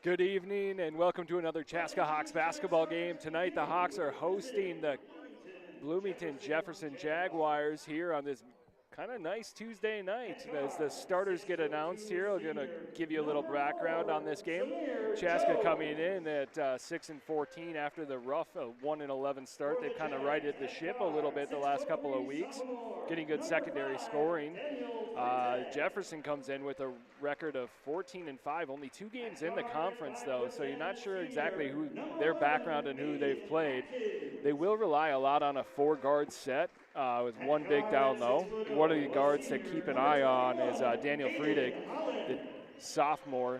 Good evening and welcome to another Chaska Hawks basketball game. Tonight the Hawks are hosting the Bloomington Jefferson Jaguars here on this kind of nice Tuesday night. As the starters get announced here, I'm going to give you a little background on this game. Chaska coming in at 6-14 after the rough 1-11 start. They've kind of righted the ship a little bit the last couple of weeks, getting good secondary scoring. Jefferson comes in with a record of 14-5, only 2 games in the conference though, so you're not sure exactly who their background and who they've played. They will rely a lot on a 4-guard set with one big down low. One of the guards to keep an eye on is Daniel Friedig, the sophomore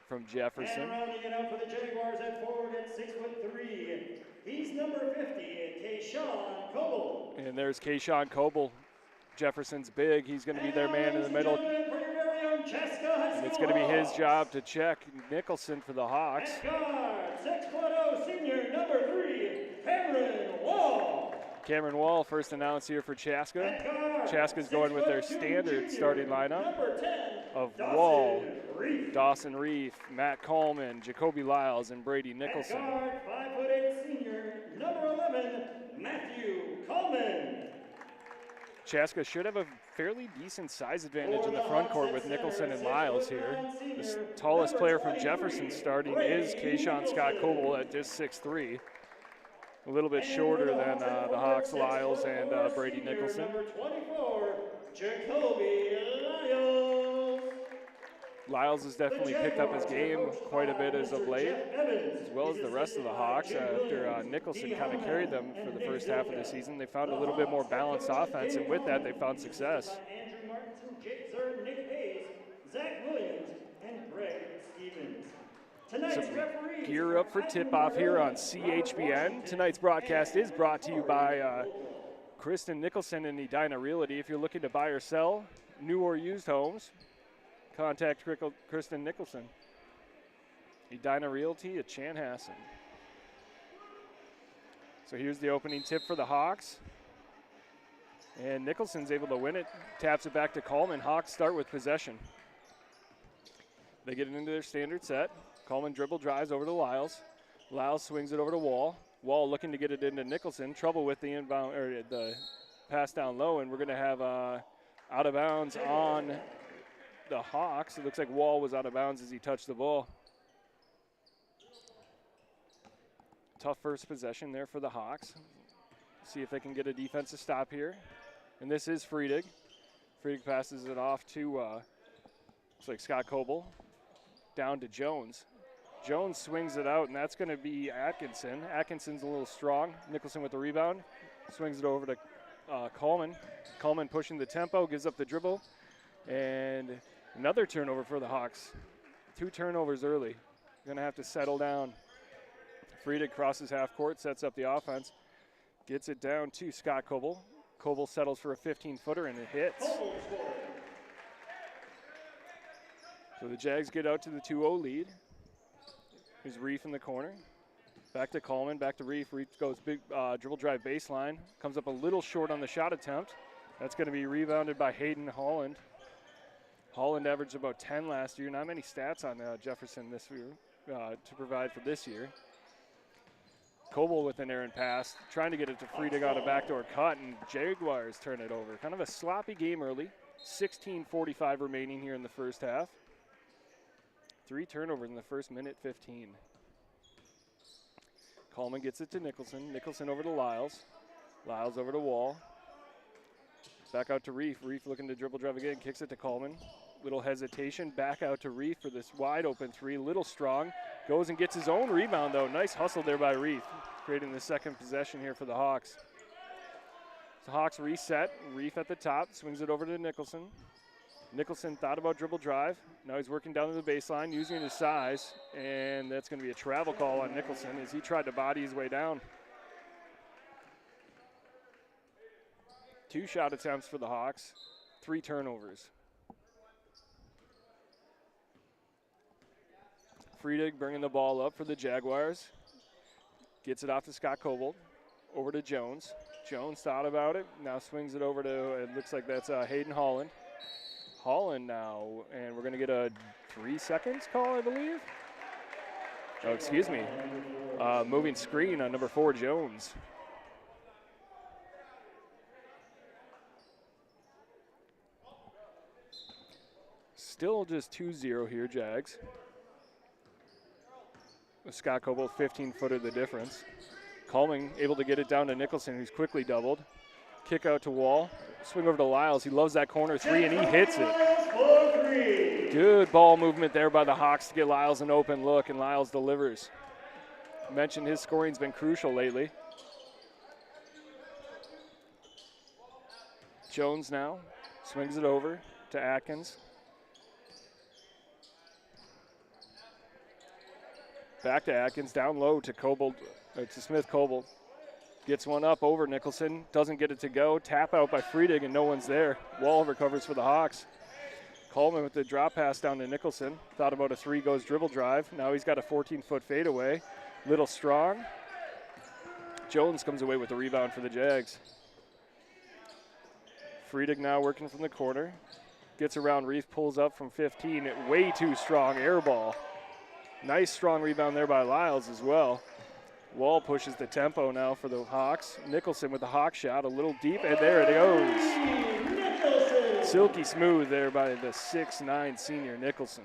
from Jefferson. And rounding it out for the Jaguars at forward at 6'3", he's number 50, Kayshawn Coble. And there's Kayshawn Coble, Jefferson's big. He's going to be their man in the middle. And it's going to be his job to check Nicholson for the Hawks. At guard, 6'0", senior number 3, Cameron Wall. Cameron Wall, first announced here for Chaska. Chaska's going with their standard starting lineup of Wall, Dawson Reef, Matt Coleman, Jacoby Lyles, and Brady Nicholson. At guard, 5'8", senior number 11, Matthew Coleman. Chaska should have a fairly decent size advantage in the front court with Nicholson and Lyles here. The tallest player from Jefferson starting is Kayshawn Scott Coble at just 6'3". A little bit shorter than the Hawks, Lyles, and Brady Nicholson. Number 24, Jacoby Lyles. Lyles has definitely picked up his game quite a bit as of late, as well as the rest of the Hawks. After Nicholson kind of carried them for the first half of the season, they found a little bit more balanced offense, and with that, they found success. Andrew Martinson, Jake Zer, Nick Hayes, Zach Williams, and Greg Stevens. Tonight's referees. Gear up for tip-off here on CHBN. Tonight's broadcast is brought to you by Kristen Nicholson and Edina Realty. If you're looking to buy or sell new or used homes, contact Kristen Nicholson. Edina Realty at Chanhassen. So here's the opening tip for the Hawks. And Nicholson's able to win it. Taps it back to Coleman. Hawks start with possession. They get it into their standard set. Coleman dribble drives over to Lyles. Lyles swings it over to Wall. Wall looking to get it into Nicholson. Trouble with the inbound or the pass down low, and we're going to have out of bounds on the Hawks. It looks like Wall was out of bounds as he touched the ball. Tough first possession there for the Hawks. See if they can get a defensive stop here. And this is Friedig. Friedig passes it off to, looks like Scott Coble. Down to Jones. Jones swings it out, and that's going to be Atkinson. Atkinson's a little strong. Nicholson with the rebound. Swings it over to Coleman. Coleman pushing the tempo, gives up the dribble. And another turnover for the Hawks. 2 turnovers early. Going to have to settle down. Friedig crosses half court, sets up the offense. Gets it down to Scott Coble. Coble settles for a 15-footer, and it hits. So the Jags get out to the 2-0 lead. Here's Reef in the corner. Back to Coleman, back to Reef. Reef goes big dribble drive baseline. Comes up a little short on the shot attempt. That's going to be rebounded by Hayden Holland. Holland averaged about 10 last year. Not many stats on Jefferson this year to provide for this year. Coble with an errant pass, trying to get it to Friedig on a backdoor cut, and Jaguars turn it over. Kind of a sloppy game early. 16:45 remaining here in the first half. 3 turnovers in the first minute 15. Coleman gets it to Nicholson. Nicholson over to Lyles. Lyles over to Wall. Back out to Reef. Reef looking to dribble drive again. Kicks it to Coleman. Little hesitation. Back out to Reef for this wide open 3. Little strong. Goes and gets his own rebound though. Nice hustle there by Reef. Creating the second possession here for the Hawks. The Hawks reset. Reef at the top. Swings it over to Nicholson. Nicholson thought about dribble drive. Now he's working down to the baseline, using his size, and that's going to be a travel call on Nicholson as he tried to body his way down. 2 shot attempts for the Hawks, 3 turnovers. Friedig bringing the ball up for the Jaguars. Gets it off to Scott Coble. Over to Jones. Jones thought about it. Now swings it over to, it looks like that's Hayden Holland. Holland now, and we're going to get a 3 seconds call, I believe. Oh, excuse me. Moving screen on number 4, Jones. Still just 2-0 here, Jags. With Scott Coble 15-footer the difference. Coleman able to get it down to Nicholson, who's quickly doubled. Kick out to Wall. Swing over to Lyles. He loves that corner 3, and he hits it. Good ball movement there by the Hawks to get Lyles an open look, and Lyles delivers. Mentioned his scoring's been crucial lately. Jones now swings it over to Atkins. Back to Atkins, down low to Smith-Coble. Gets one up over Nicholson, doesn't get it to go. Tap out by Friedig, and no one's there. Wall recovers for the Hawks. Coleman with the drop pass down to Nicholson. Thought about a 3, goes dribble drive. Now he's got a 14-foot fadeaway. Little strong. Jones comes away with the rebound for the Jags. Friedig now working from the corner. Gets around Reef, pulls up from 15. Way too strong, air ball. Nice strong rebound there by Lyles as well. Wall pushes the tempo now for the Hawks. Nicholson with the Hawk shot, a little deep, and there it goes. Silky smooth there by the 6'9" senior Nicholson.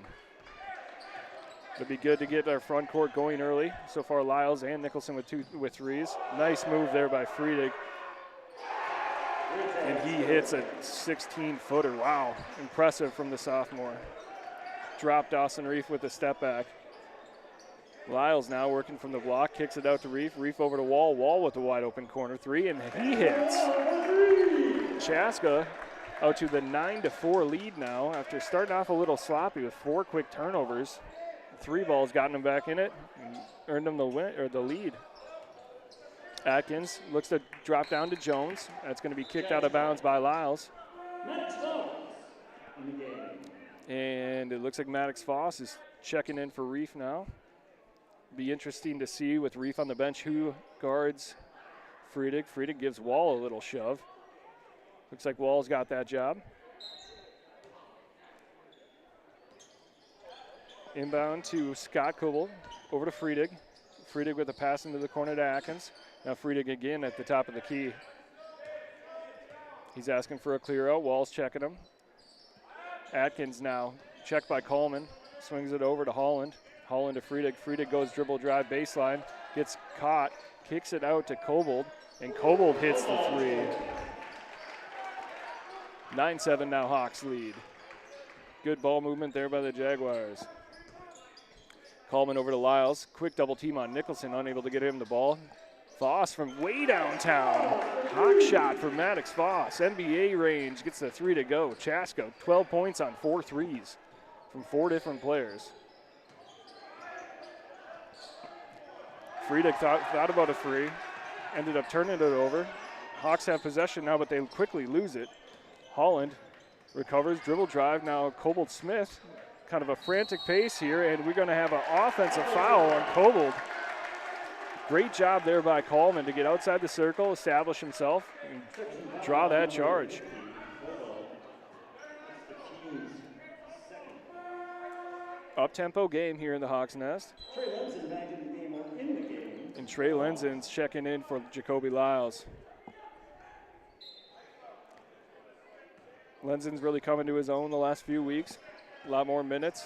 It'd be good to get our front court going early. So far, Lyles and Nicholson with threes. Nice move there by Friedig. And he hits a 16-footer. Wow, impressive from the sophomore. Dropped Dawson Reef with a step back. Lyles now working from the block, kicks it out to Reef. Reef over to Wall. Wall with the wide open corner 3, and he hits. Chaska out to the 9-4 lead now after starting off a little sloppy with 4 quick turnovers. 3 balls gotten him back in it and earned him the lead. Atkins looks to drop down to Jones. That's going to be kicked out of bounds by Lyles. And it looks like Maddox Foss is checking in for Reef now. Be interesting to see with Reef on the bench who guards Friedig. Friedig gives Wall a little shove. Looks like Wall's got that job. Inbound to Scott Coble, over to Friedig. Friedig with a pass into the corner to Atkins. Now Friedig again at the top of the key. He's asking for a clear out. Wall's checking him. Atkins now checked by Coleman. Swings it over to Holland. Holland to Friedig. Friedig goes dribble drive baseline. Gets caught. Kicks it out to Cobold. And Cobold hits the 3. 9-7 now Hawks lead. Good ball movement there by the Jaguars. Coleman over to Lyles. Quick double team on Nicholson. Unable to get him the ball. Foss from way downtown. Hawk shot for Maddox Foss. NBA range. Gets the 3 to go. Chaska 12 points on 4 threes from 4 different players. Friedig thought about a 3, ended up turning it over. Hawks have possession now, but they quickly lose it. Holland recovers, dribble drive. Now Cobold Smith, kind of a frantic pace here, and we're going to have an offensive foul on Cobold. Great job there by Coleman to get outside the circle, establish himself, and draw that charge. Up-tempo game here in the Hawks Nest. And Trey Lenzen's checking in for Jacoby Lyles. Lenzen's really coming to his own the last few weeks. A lot more minutes.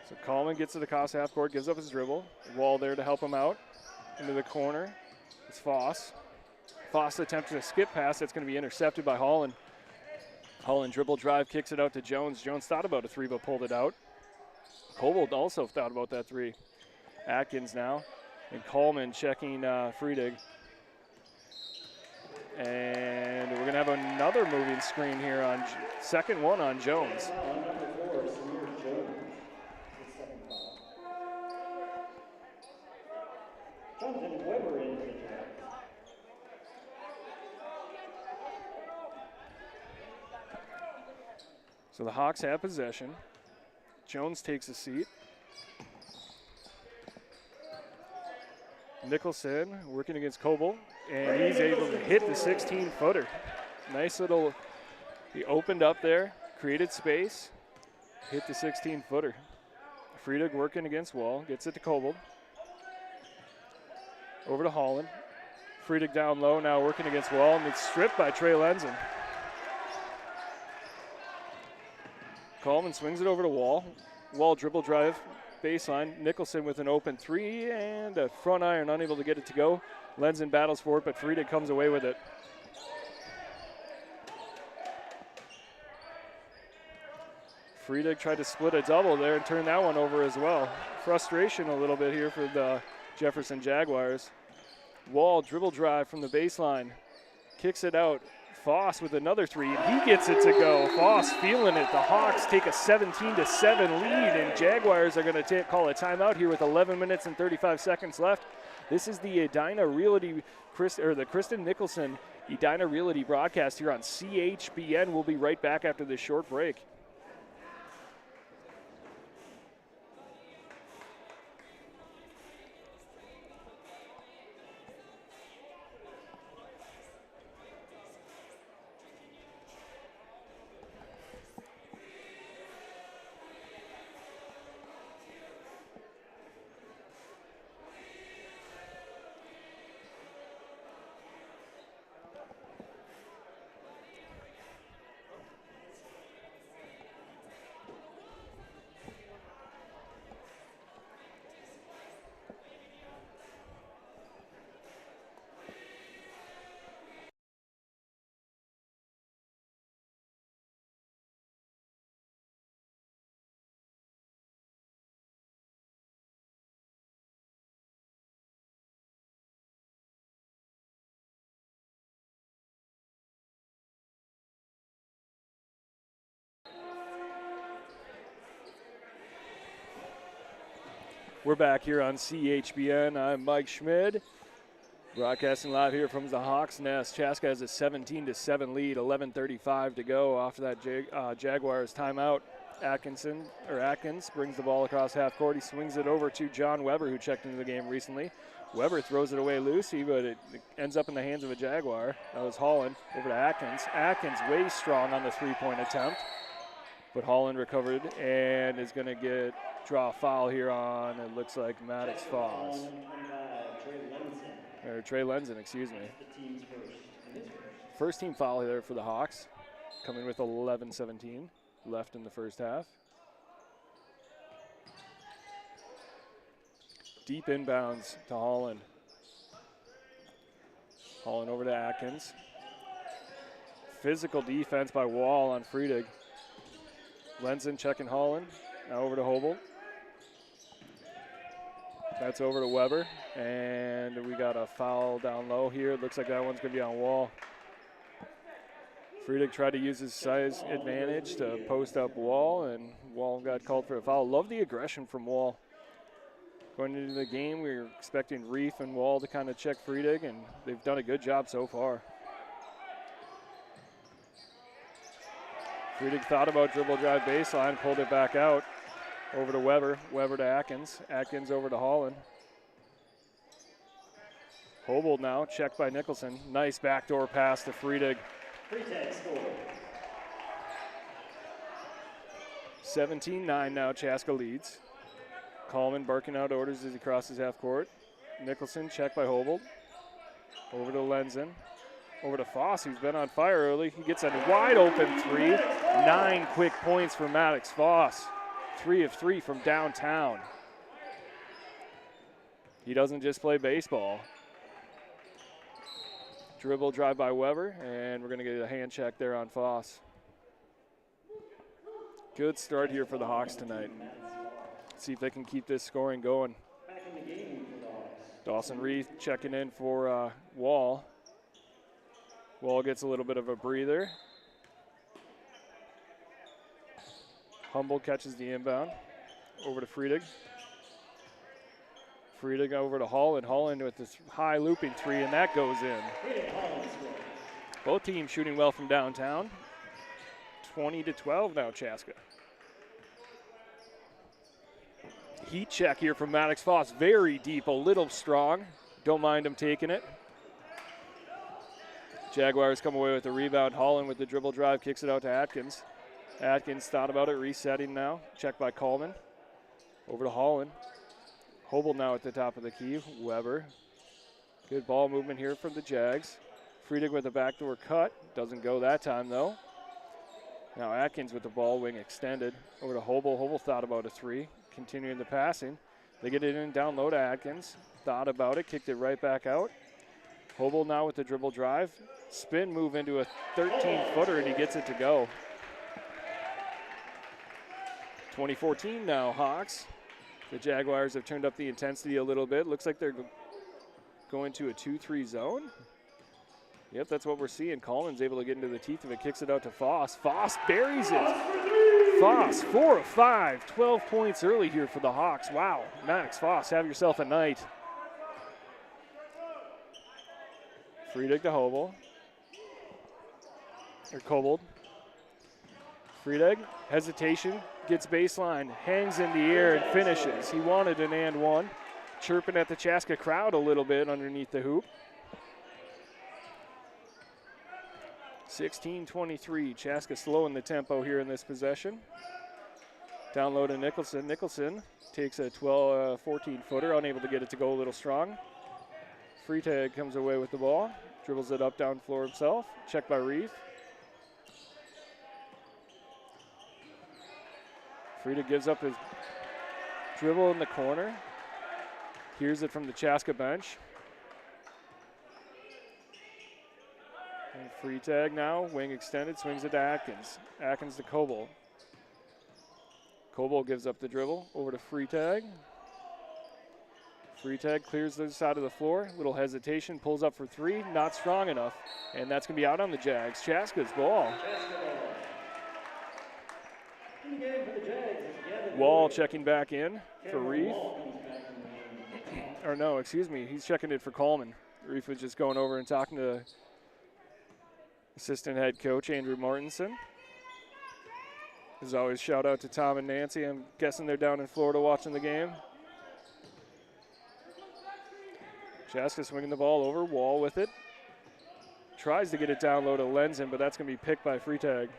So Coleman gets to the Cost half court, gives up his dribble. Wall there to help him out. Into the corner. It's Foss. Foss attempts a skip pass that's going to be intercepted by Holland. Holland dribble drive, kicks it out to Jones. Jones thought about a 3 but pulled it out. Cobold also thought about that 3. Atkins now. And Coleman checking Friedig. And we're going to have another moving screen here on second one on Jones. So the Hawks have possession. Jones takes a seat. Nicholson working against Cobold. And he's able to hit the 16-footer. Nice little, he opened up there, created space, hit the 16-footer. Friedig working against Wall, gets it to Kobold. Over to Holland. Friedig down low, now working against Wall, and it's stripped by Trey Lenzen. Coleman swings it over to Wall. Wall dribble drive, baseline. Nicholson with an open three and a front iron, unable to get it to go. Lenzen battles for it, but Friedig comes away with it. Friedig tried to split a double there and turn that one over as well. Frustration a little bit here for the Jefferson Jaguars. Wall dribble drive from the baseline. Kicks it out. Foss with another three, and he gets it to go. Foss feeling it. The Hawks take a 17-7 lead, and Jaguars are going to call a timeout here with 11 minutes and 35 seconds left. This is the Edina Realty, the Kristen Nicholson Edina Realty broadcast here on CHBN. We'll be right back after this short break. We're back here on CHBN. I'm Mike Schmid, broadcasting live here from the Hawks Nest. Chaska has a 17-7 lead, 11:35 to go. After that Jaguars timeout, Atkins brings the ball across half court. He swings it over to John Weber, who checked into the game recently. Weber throws it away loosey, but it ends up in the hands of a Jaguar. That was Holland. Over to Atkins. Atkins way strong on the three-point attempt, but Holland recovered and is going to draw a foul here on, it looks like Maddox Foss. Or Trey Lenzen, excuse me. First team foul there for the Hawks, coming with 11:17 left in the first half. Deep inbounds to Holland. Holland over to Atkins. Physical defense by Wall on Friedig. Lenzen checking Holland. Now over to Hobel. That's over to Weber, and we got a foul down low here. It looks like that one's going to be on Wall. Friedig tried to use his size advantage to post up Wall, and Wall got called for a foul. Love the aggression from Wall. Going into the game, we were expecting Reef and Wall to kind of check Friedig, and they've done a good job so far. Friedig thought about dribble drive baseline, pulled it back out. Over to Weber, Weber to Atkins, Atkins over to Holland. Hobel now, checked by Nicholson. Nice backdoor pass to Friedig. 17-9 now, Chaska leads. Coleman barking out orders as he crosses half court. Nicholson checked by Hobel. Over to Lenzen. Over to Foss, who's been on fire early. He gets a wide open three. 9 quick points for Maddox Foss. 3 of 3 from downtown. He doesn't just play baseball. Dribble drive by Weber, and we're going to get a hand check there on Foss. Good start here for the Hawks tonight. See if they can keep this scoring going. Dawson Reed checking in for Wall. Wall gets a little bit of a breather. Humble catches the inbound. Over to Friedig. Friedig over to Holland. Holland with this high looping three, and that goes in. Both teams shooting well from downtown. 20-12 now, Chaska. Heat check here from Maddox Foss. Very deep, a little strong. Don't mind him taking it. Jaguars come away with the rebound. Holland with the dribble drive, kicks it out to Atkins. Atkins thought about it, resetting now. Checked by Coleman. Over to Holland. Hobel now at the top of the key. Weber. Good ball movement here from the Jags. Friedig with a backdoor cut. Doesn't go that time, though. Now Atkins with the ball, wing extended. Over to Hobel. Hobel thought about a three. Continuing the passing. They get it in down low to Atkins. Thought about it, kicked it right back out. Hobel now with the dribble drive. Spin move into a 13-footer, and he gets it to go. 2014 now, Hawks. The Jaguars have turned up the intensity a little bit. Looks like they're going to a 2-3 zone. Yep, that's what we're seeing. Coleman's able to get into the teeth of it, kicks it out to Foss. Foss buries it. Foss, 4 of 5, 12 points early here for the Hawks. Wow, Max Foss, have yourself a night. Friedig to Hobel. Or Kobold. Friedig, hesitation, gets baseline, hangs in the air and finishes. He wanted an and one. Chirping at the Chaska crowd a little bit underneath the hoop. 16-23, Chaska slowing the tempo here in this possession. Down low to Nicholson. Nicholson takes a 14-footer, unable to get it to go a little strong. Freitag comes away with the ball, dribbles it up down floor himself. Checked by Reeve. Freitag gives up his dribble in the corner. Hears it from the Chaska bench. And Freitag now, wing extended, swings it to Atkins. Atkins to Kobold. Kobold gives up the dribble, over to Freitag. Freitag clears the side of the floor, little hesitation, pulls up for three, not strong enough. And that's gonna be out on the Jags. Chaska's ball. Wall checking back in for Reeve. Or no, excuse me, he's checking it for Coleman. Reeve was just going over and talking to assistant head coach Andrew Mortensen. As always, shout out to Tom and Nancy. I'm guessing they're down in Florida watching the game. Chaska swinging the ball over, Wall with it. Tries to get it down low to Lenzen, but that's going to be picked by Freitag.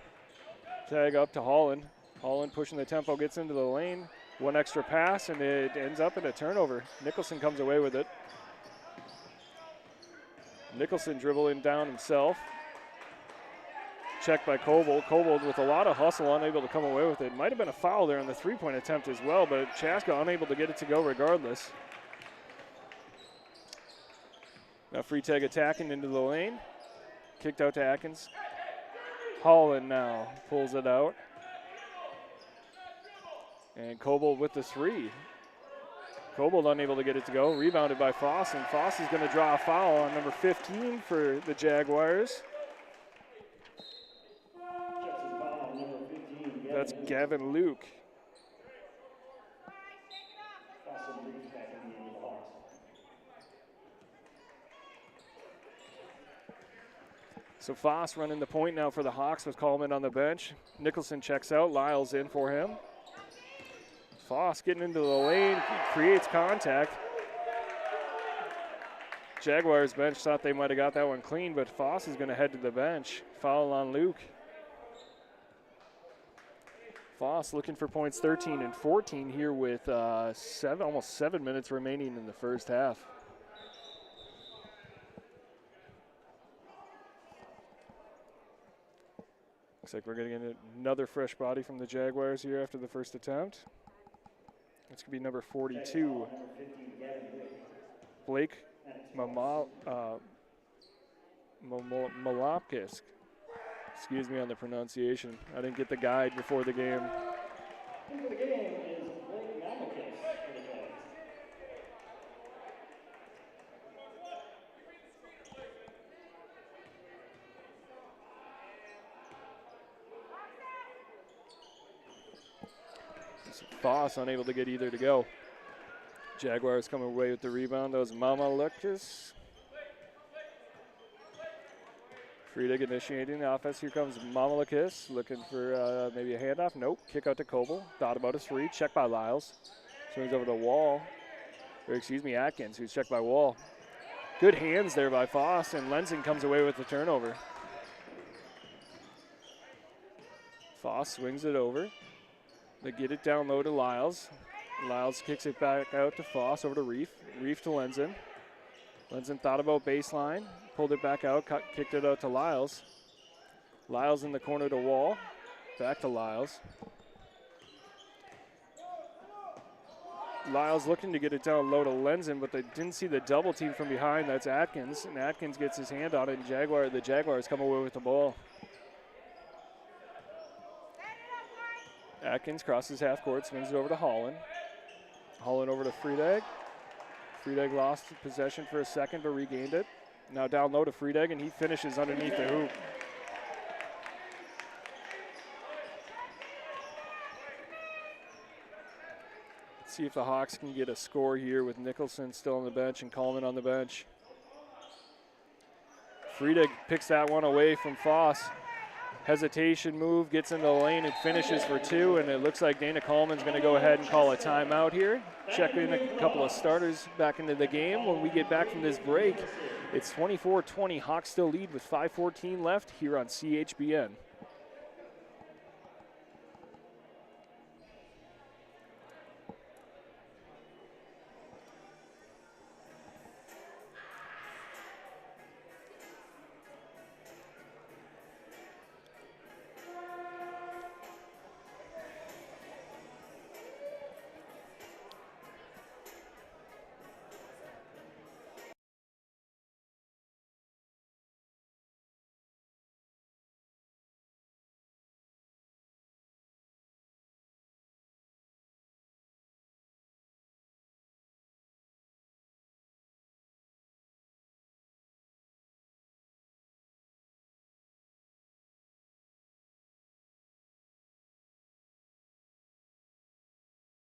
Tag up to Holland. Holland pushing the tempo, gets into the lane. One extra pass, and it ends up in a turnover. Nicholson comes away with it. Nicholson dribbling down himself. Checked by Kobold. Kobold with a lot of hustle, unable to come away with it. Might have been a foul there on the three-point attempt as well, but Chaska unable to get it to go regardless. Now Freitag attacking into the lane. Kicked out to Atkins. Holland now pulls it out. And Kobold with the three. Kobold unable to get it to go. Rebounded by Foss, and Foss is going to draw a foul on number 15 for the Jaguars. That's Gavin Luke. So Foss running the point now for the Hawks with Coleman on the bench. Nicholson checks out, Lyles in for him. Foss getting into the lane, creates contact. Jaguars bench thought they might have got that one clean, but Foss is going to head to the bench. Foul on Luke. Foss looking for points 13 and 14 here with almost 7 minutes remaining in the first half. Looks like we're going to get another fresh body from the Jaguars here after the first attempt. It's going to be number 42, Blake Malopkis. Excuse me on the pronunciation. I didn't get the guide before the game. For the game is Blake Malopkis for the Jags. Foss unable to get either to go. Jaguars coming away with the rebound. That was Mamalukis. Friedig initiating the offense. Here comes Mamalukis looking for maybe a handoff. Nope. Kick out to Koble. Thought about a three. Checked by Lyles. Swings over the Wall. Or excuse me, Atkins, who's checked by Wall. Good hands there by Foss, and Lenzen comes away with the turnover. Foss swings it over. They get it down low to Lyles. Lyles kicks it back out to Foss, over to Reef. Reef to Lenzen. Lenzen thought about baseline, pulled it back out, kicked it out to Lyles. Lyles in the corner to Wall. Back to Lyles. Lyles looking to get it down low to Lenzen, but they didn't see the double team from behind. That's Atkins, and Atkins gets his hand on it, and the Jaguars come away with the ball. Atkins crosses half court, swings it over to Holland. Holland over to Friedag. Friedag lost possession for a second, but regained it. Now down low to Friedag, and he finishes underneath the hoop. Let's see if the Hawks can get a score here with Nicholson still on the bench and Coleman on the bench. Friedag picks that one away from Foss. Hesitation move, gets into the lane and finishes for two, and it looks like Dana Coleman's going to go ahead and call a timeout here. Check in a couple of starters back into the game. When we get back from this break, it's 24-20. Hawks still lead with 5:14 left here on CHBN.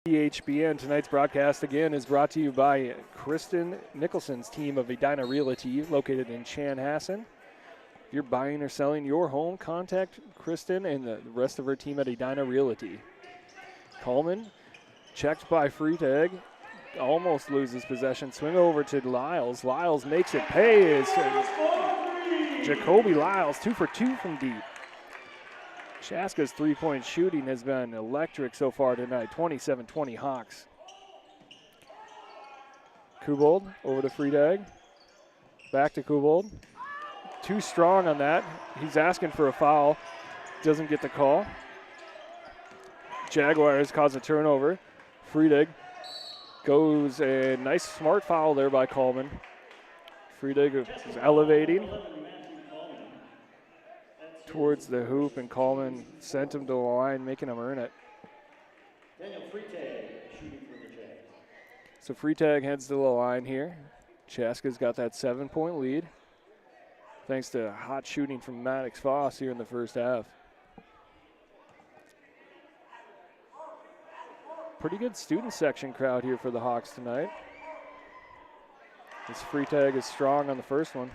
CHBN. Tonight's broadcast again is brought to you by Kristen Nicholson's team of Edina Realty, located in Chanhassen. If you're buying or selling your home, contact Kristen and the rest of her team at Edina Realty. Coleman checked by Friedag, almost loses possession. Swing over to Lyles. Lyles makes it pay. Jacoby Lyles, 2 for 2 from deep. Chaska's three-point shooting has been electric so far tonight, 27-20 Hawks. Kubold over to Friedag. Back to Kubold. Too strong on that. He's asking for a foul. Doesn't get the call. Jaguars cause a turnover. Friedag goes a nice smart foul there by Coleman. Friedag is elevating towards the hoop, and Coleman sent him to the line, making him earn it. Daniel Friedag shooting for the Jags. So Friedag heads to the line here. Chaska's got that 7-point lead, thanks to hot shooting from Maddox Foss here in the first half. Pretty good student section crowd here for the Hawks tonight. This Friedag is strong on the first one.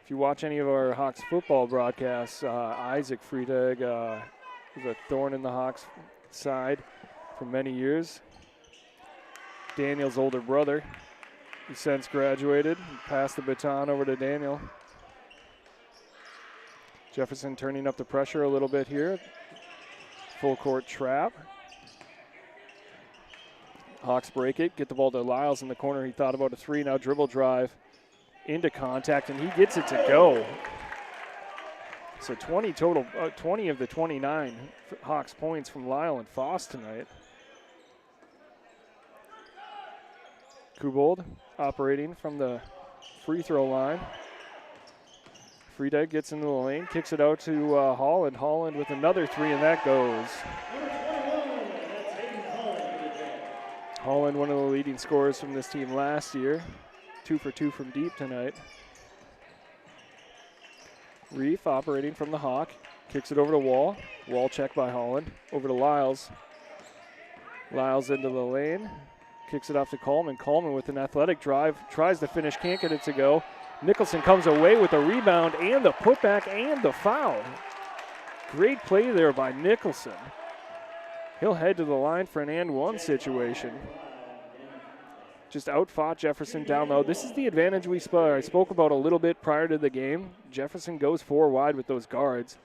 If you watch any of our Hawks football broadcasts, Isaac Friedag was a thorn in the Hawks' side for many years. Daniel's older brother, who since graduated, passed the baton over to Daniel. Jefferson turning up the pressure a little bit here. Full court trap. Hawks break it, get the ball to Lyles in the corner. He thought about a three, now dribble drive into contact, and he gets it to go. So 20 total, 20 of the 29 Hawks points from Lyle and Foss tonight. Kubold operating from the free throw line. Friedag gets into the lane, kicks it out to Holland. Holland with another three, and that goes. Holland, one of the leading scorers from this team last year. 2 for 2 from deep tonight. Reef operating from the Hawk. Kicks it over to Wall. Wall check by Holland. Over to Lyles. Lyles into the lane. Kicks it off to Coleman. Coleman with an athletic drive. Tries to finish, can't get it to go. Nicholson comes away with a rebound and the putback and the foul. Great play there by Nicholson. He'll head to the line for an and one situation. just outfought Jefferson down low. This is the advantage I spoke about a little bit prior to the game. Jefferson goes 4 wide with those guards.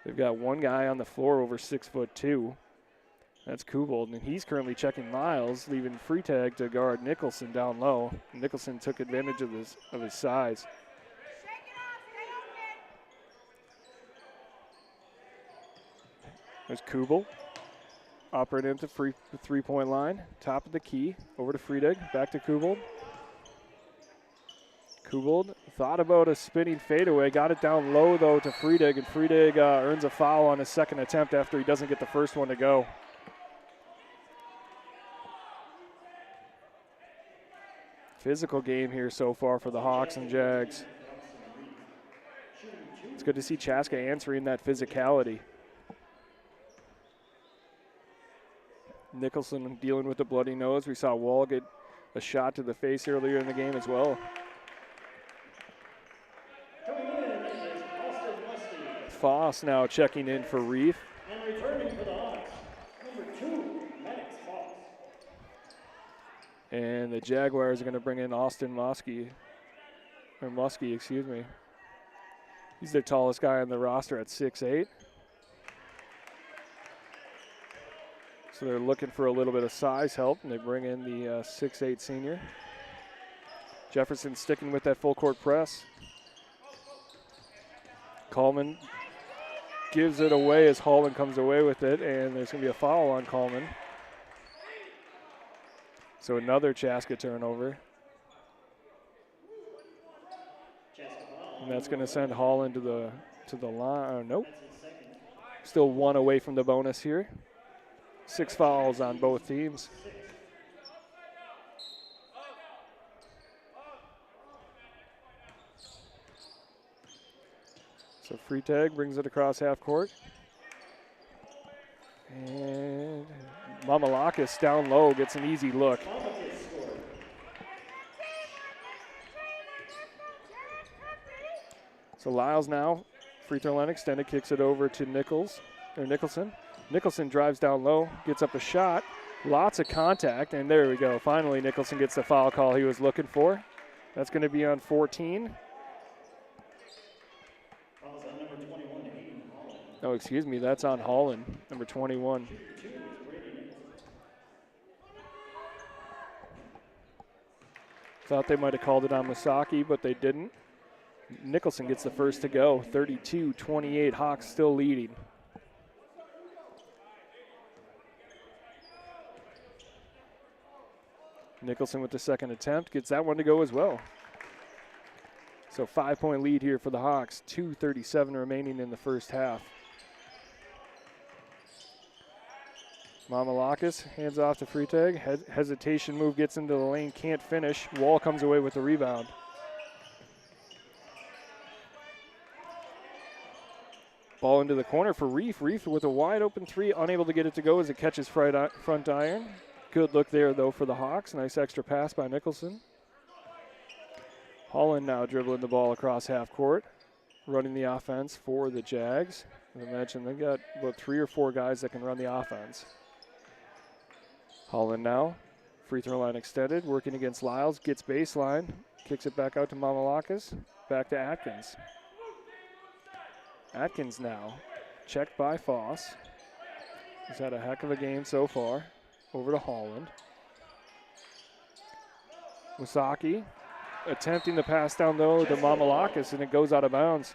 They've got one guy on the floor over 6'2". That's Kubold, and he's currently checking Lyles, leaving Freitag to guard Nicholson down low. Nicholson took advantage of his size. There's Kubel. Operating at the three-point line. Top of the key. Over to Freitag. Back to Kubold. Kubold thought about a spinning fadeaway. Got it down low, though, to Freitag. And Freitag earns a foul on his second attempt after he doesn't get the first one to go. Physical game here so far for the Hawks and Jags. It's good to see Chaska answering that physicality. Nicholson dealing with a bloody nose. We saw Wall get a shot to the face earlier in the game as well. Foss now checking in for Reef. And returning for the Hawks, number 2, Maddox Foss. And the Jaguars are going to bring in Austin Muskie. He's their tallest guy on the roster at 6'8". So they're looking for a little bit of size help, and they bring in the 6'8" senior. Jefferson sticking with that full court press. Coleman gives it away as Holland comes away with it, and there's going to be a foul on Coleman. So another Chaska turnover. And that's going to send Holland to the line. Nope. Still 1 away from the bonus here. 6 fouls on both teams. So Freitag brings it across half court. And Mamalakis down low gets an easy look. So Lyles now, free throw line extended, kicks it over to Nicholson. Nicholson drives down low, gets up a shot, lots of contact, and there we go. Finally, Nicholson gets the foul call he was looking for. That's going to be on 14. Oh, excuse me, that's on Holland, number 21. Thought they might have called it on Masaki, but they didn't. Nicholson gets the first to go, 32-28, Hawks still leading. Nicholson with the second attempt, gets that one to go as well. So 5-point lead here for the Hawks, 2:37 remaining in the first half. Mamalakis hands off to Freitag. Hesitation move, gets into the lane, can't finish. Wall comes away with the rebound. Ball into the corner for Reef. Reef with a wide open 3, unable to get it to go as it catches front iron. Good look there, though, for the Hawks. Nice extra pass by Nicholson. Holland now dribbling the ball across half court, running the offense for the Jags. As I mentioned, they've got about 3 or 4 guys that can run the offense. Holland now, free throw line extended, working against Lyles, gets baseline, kicks it back out to Mamalakis, back to Atkins. Atkins now, checked by Foss. He's had a heck of a game so far. Over to Holland. Wasaki attempting the pass down low to Mamalakis, and it goes out of bounds.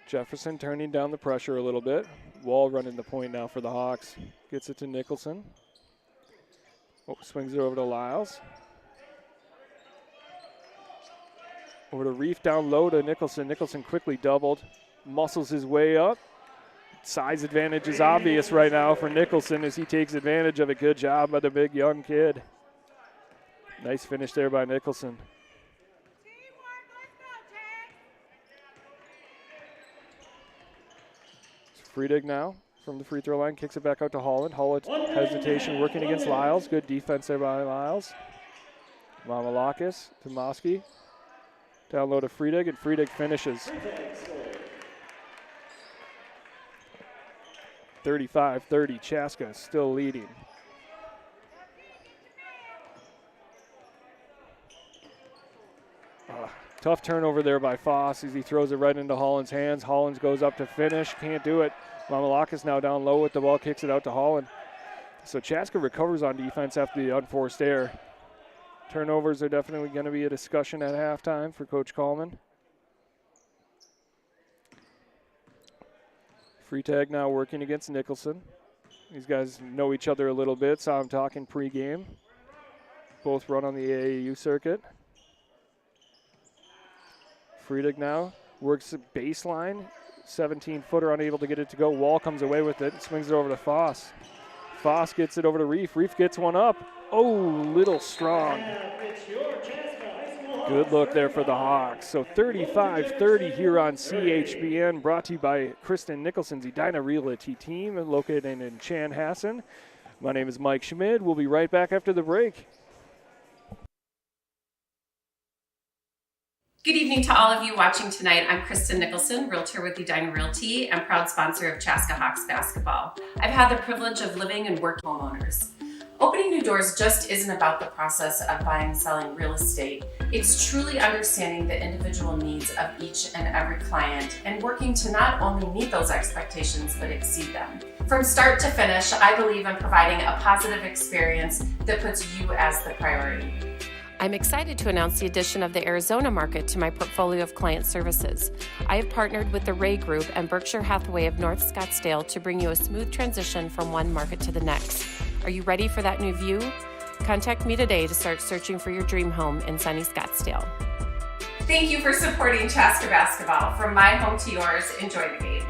Jefferson turning down the pressure a little bit. Wall running the point now for the Hawks. Gets it to Nicholson. Swings it over to Lyles. Over to Reef down low to Nicholson. Nicholson quickly doubled. Muscles his way up. Size advantage is obvious right now for Nicholson as he takes advantage of it. Good job by the big young kid. Nice finish there by Nicholson. Freitag now from the free throw line, kicks it back out to Holland. Holland hesitation working against Lyles. Good defense there by Lyles. Mamalakis to Mosky. Down low to Freitag, and Freitag finishes. 35-30, Chaska still leading. Tough turnover there by Foss as he throws it right into Holland's hands. Hollins goes up to finish, can't do it. Mamalakis now down low with the ball, kicks it out to Holland. So Chaska recovers on defense after the unforced error. Turnovers are definitely going to be a discussion at halftime for Coach Coleman. Freitag now working against Nicholson. These guys know each other a little bit, saw him talking pregame. Both run on the AAU circuit. Freitag now works the baseline. 17-footer unable to get it to go. Wall comes away with it and swings it over to Foss. Foss gets it over to Reef. Reef gets one up. Oh, little strong. Good look there for the Hawks. So 35-30 here on CHBN, brought to you by Kristen Nicholson's Edina Realty team located in Chanhassen. My name is Mike Schmid. We'll be right back after the break. Good evening to all of you watching tonight. I'm Kristen Nicholson, realtor with Edina Realty and proud sponsor of Chaska Hawks basketball. I've had the privilege of living and working with homeowners. Opening new doors just isn't about the process of buying and selling real estate. It's truly understanding the individual needs of each and every client and working to not only meet those expectations, but exceed them. From start to finish, I believe in providing a positive experience that puts you as the priority. I'm excited to announce the addition of the Arizona market to my portfolio of client services. I have partnered with the Ray Group and Berkshire Hathaway of North Scottsdale to bring you a smooth transition from one market to the next. Are you ready for that new view? Contact me today to start searching for your dream home in sunny Scottsdale. Thank you for supporting Chaska basketball. From my home to yours, enjoy the game.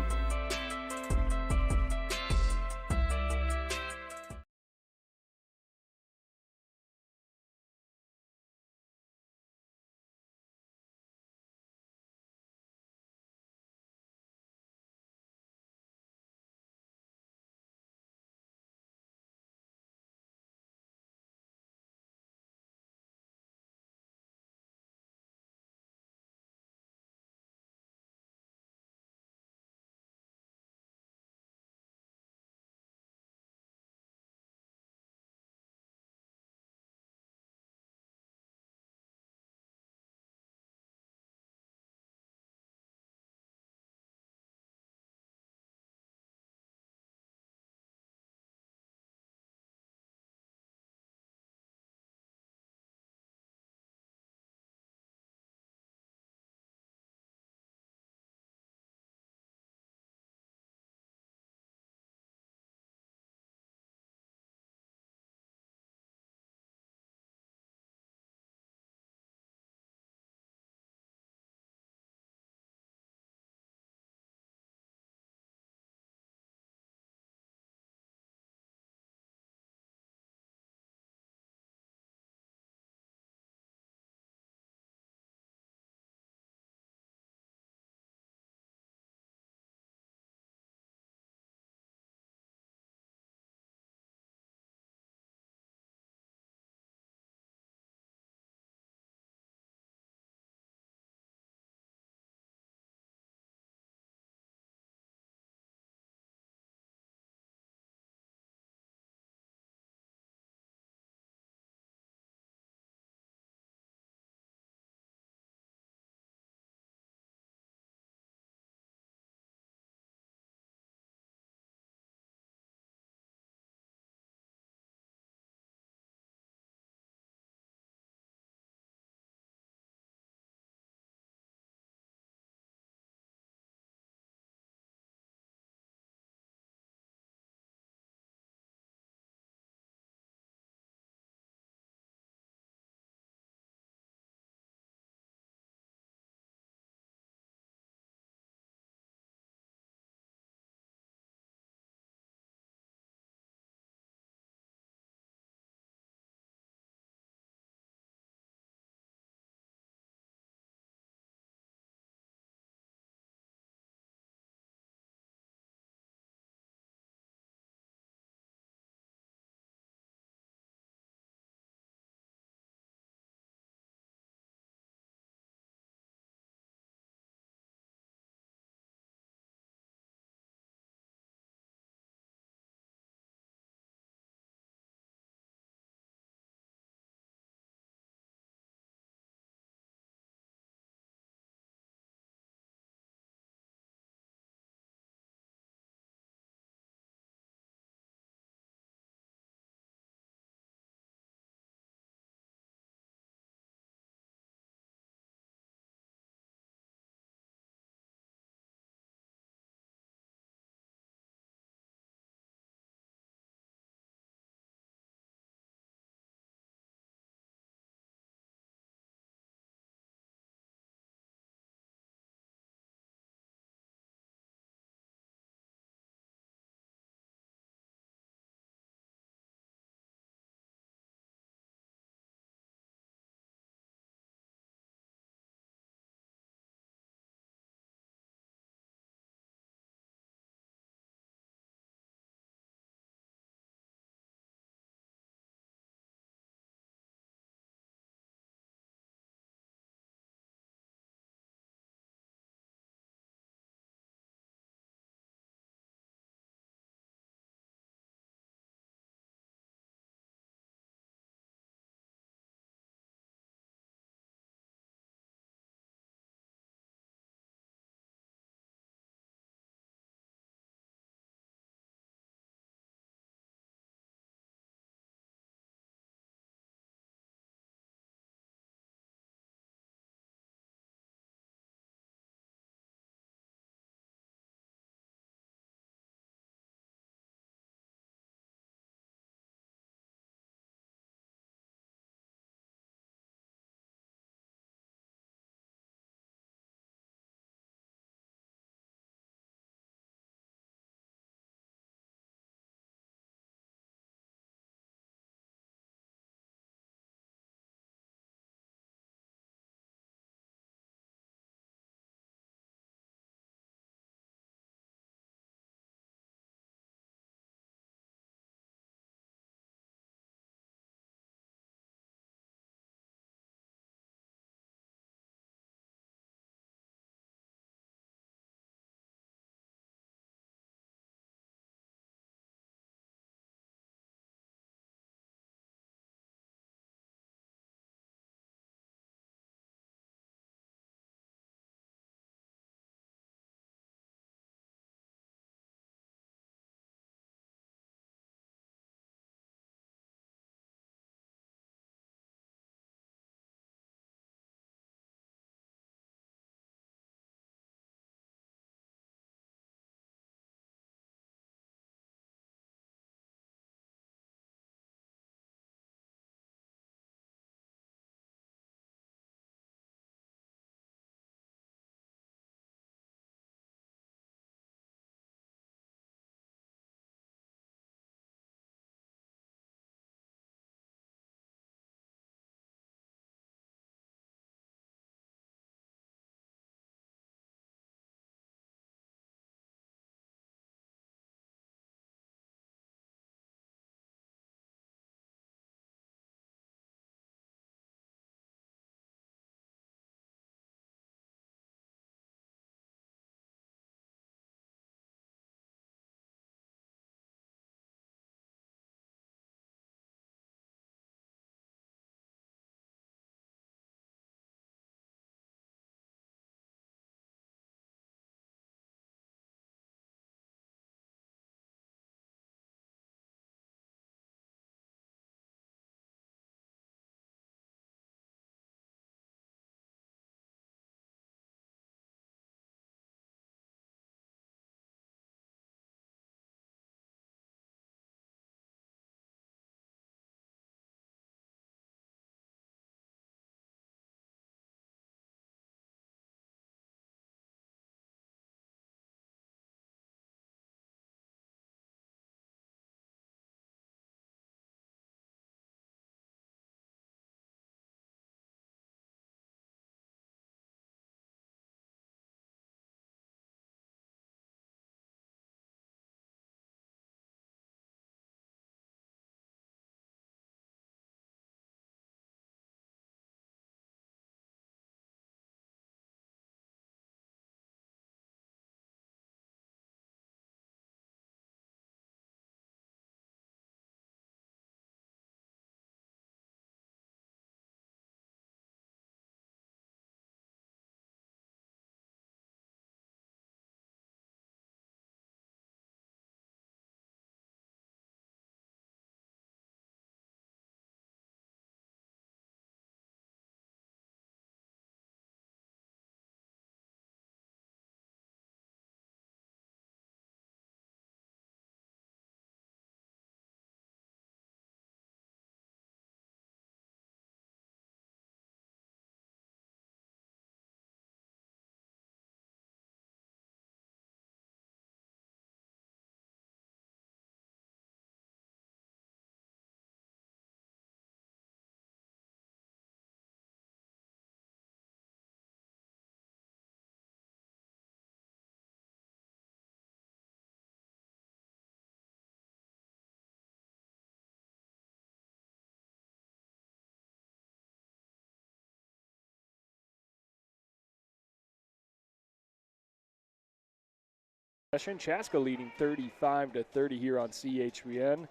Chaska leading 35-30 here on CHBN.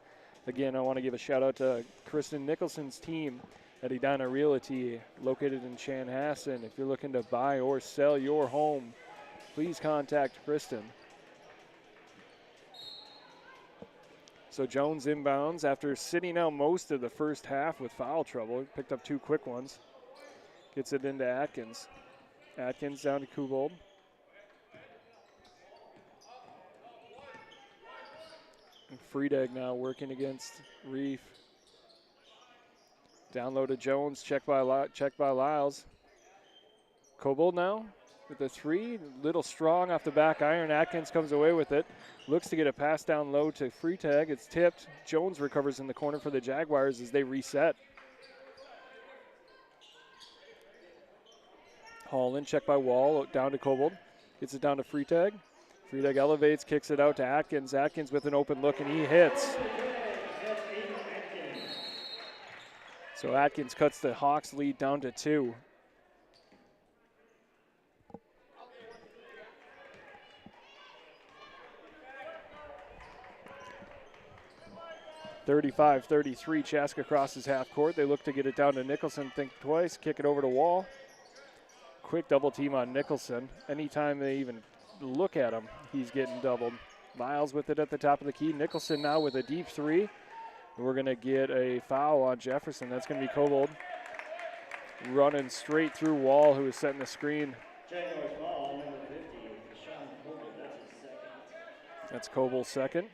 Again, I want to give a shout out to Kristen Nicholson's team at Edina Realty, located in Chanhassen. If you're looking to buy or sell your home, please contact Kristen. So Jones inbounds after sitting out most of the first half with foul trouble. He picked up 2 quick ones. Gets it into Atkins. Atkins down to Kubold. Friedegg now working against Reef. Down low to Jones, checked by Lyles. Kobold now with the 3, little strong off the back iron. Atkins comes away with it. Looks to get a pass down low to Friedegg. It's tipped. Jones recovers in the corner for the Jaguars as they reset. Holland checked by Wall, down to Kobold. Gets it down to Friedegg. Friedegg elevates, kicks it out to Atkins. Atkins with an open look, and he hits. So Atkins cuts the Hawks lead down to 2. (35-33), Chaska crosses half court. They look to get it down to Nicholson, think twice, kick it over to Wall. Quick double team on Nicholson. Anytime they even look at him, he's getting doubled. Lyles with it at the top of the key. Nicholson now with a deep 3. We're going to get a foul on Jefferson. That's going to be Kobold running straight through Wall, who is setting the screen. Jaguars ball, number 50, Sean Kobold, that's his second. That's Kobold's second.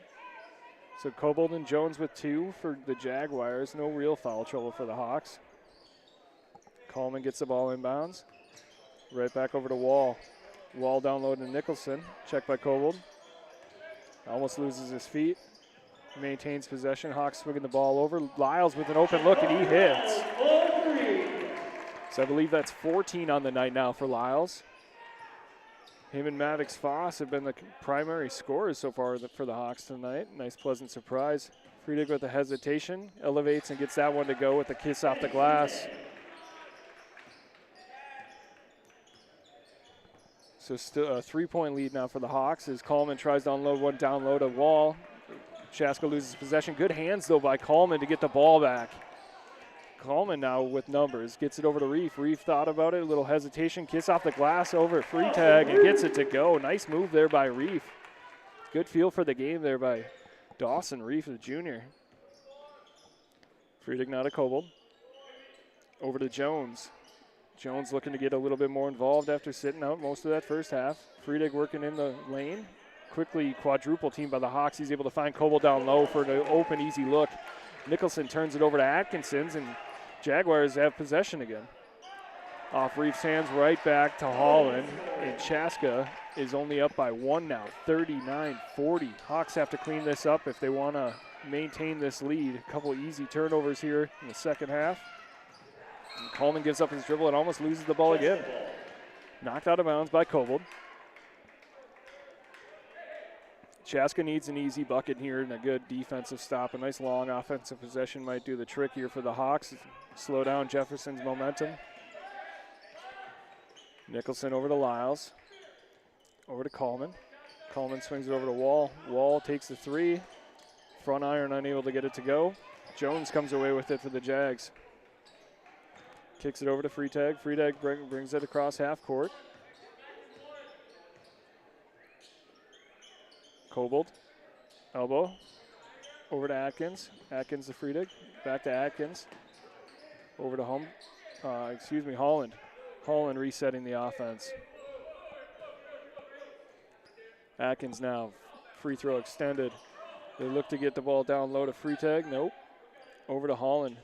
So Kobold and Jones with 2 for the Jaguars. No real foul trouble for the Hawks. Coleman gets the ball inbounds. Right back over to Wall. Wall down low to Nicholson. Checked by Kobold. Almost loses his feet. Maintains possession. Hawks swinging the ball over. Lyles with an open look, and he hits. So I believe that's 14 on the night now for Lyles. Him and Maddox Foss have been the primary scorers so far for the Hawks tonight. Nice, pleasant surprise. Friedegg with a hesitation. Elevates and gets that one to go with a kiss off the glass. So still a 3-point lead now for the Hawks as Coleman tries to unload one down low to Wall. Chaska loses possession. Good hands, though, by Coleman to get the ball back. Coleman now with numbers. Gets it over to Reef. Reef thought about it. A little hesitation. Kiss off the glass over Friedegg and gets it to go. Nice move there by Reef. Good feel for the game there by Dawson Reef, the junior. Friedegg now to Kobold. Over to Jones. Jones looking to get a little bit more involved after sitting out most of that first half. Friedegg working in the lane. Quickly quadruple team by the Hawks. He's able to find Kobold down low for an open, easy look. Nicholson turns it over to Atkinson's, and Jaguars have possession again. Off Reef's hands, right back to Holland, and Chaska is only up by 1 now, 39-40. Hawks have to clean this up if they want to maintain this lead. A couple easy turnovers here in the second half. And Coleman gives up his dribble and almost loses the ball again. Knocked out of bounds by Kobold. Chaska needs an easy bucket here and a good defensive stop. A nice long offensive possession might do the trick here for the Hawks. Slow down Jefferson's momentum. Nicholson over to Lyles. Over to Coleman. Coleman swings it over to Wall. Wall takes the 3. Front iron unable to get it to go. Jones comes away with it for the Jags. Kicks it over to Friedegg. Friedegg brings it across half court. Kobold, elbow, over to Atkins. Atkins to Friedegg, back to Atkins. Over to Holland. Holland resetting the offense. Atkins now, free throw extended. They look to get the ball down low to Friedegg. Nope. Over to Holland.